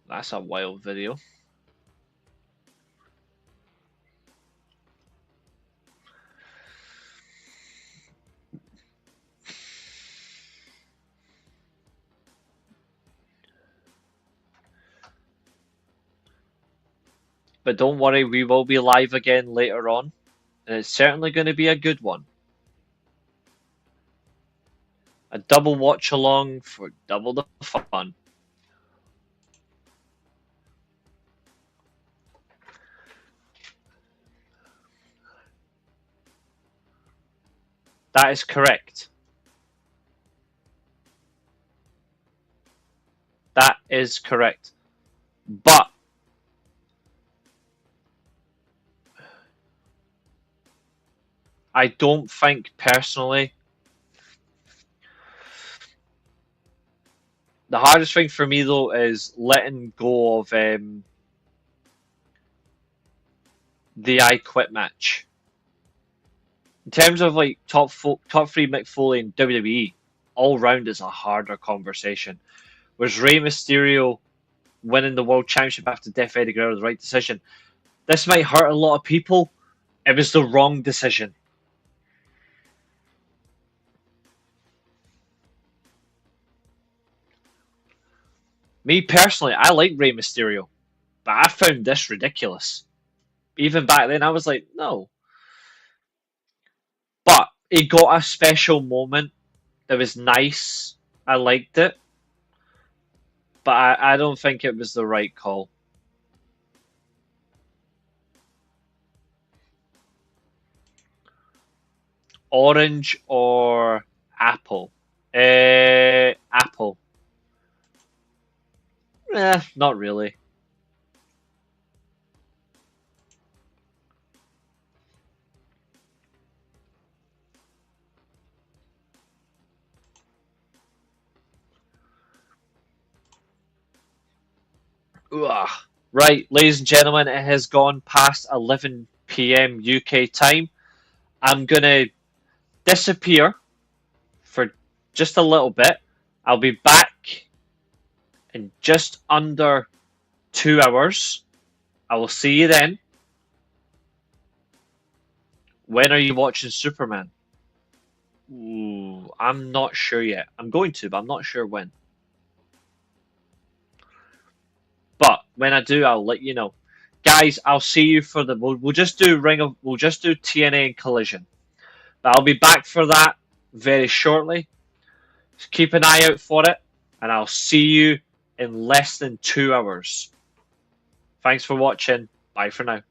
That's a wild video. But don't worry, we will be live again later on, and it's certainly going to be a good one. A double watch along for double the fun. That is correct. That is correct. But I don't think personally. The hardest thing for me though is letting go of the I Quit match. In terms of like top three Mick Foley and WWE, all round is a harder conversation. Was Rey Mysterio winning the World Championship after Death Eddie Guerrero the right decision? This might hurt a lot of people. It was the wrong decision. Me personally, I like Rey Mysterio, but I found this ridiculous. Even back then, I was like, no. But he got a special moment that was nice. I liked it, but I don't think it was the right call. Orange or apple? Apple. Not really. Ugh. Right, ladies and gentlemen, it has gone past 11 p.m. UK time. I'm going to disappear for just a little bit. I'll be back in just under 2 hours. I will see you then. When are you watching Superman? Ooh, I'm not sure yet. I'm going to, but I'm not sure when. But when I do, I'll let you know. Guys, I'll see you for the. We'll just do We'll just do TNA and Collision. But I'll be back for that very shortly. Just keep an eye out for it, and I'll see you in less than 2 hours. Thanks for watching. Bye for now.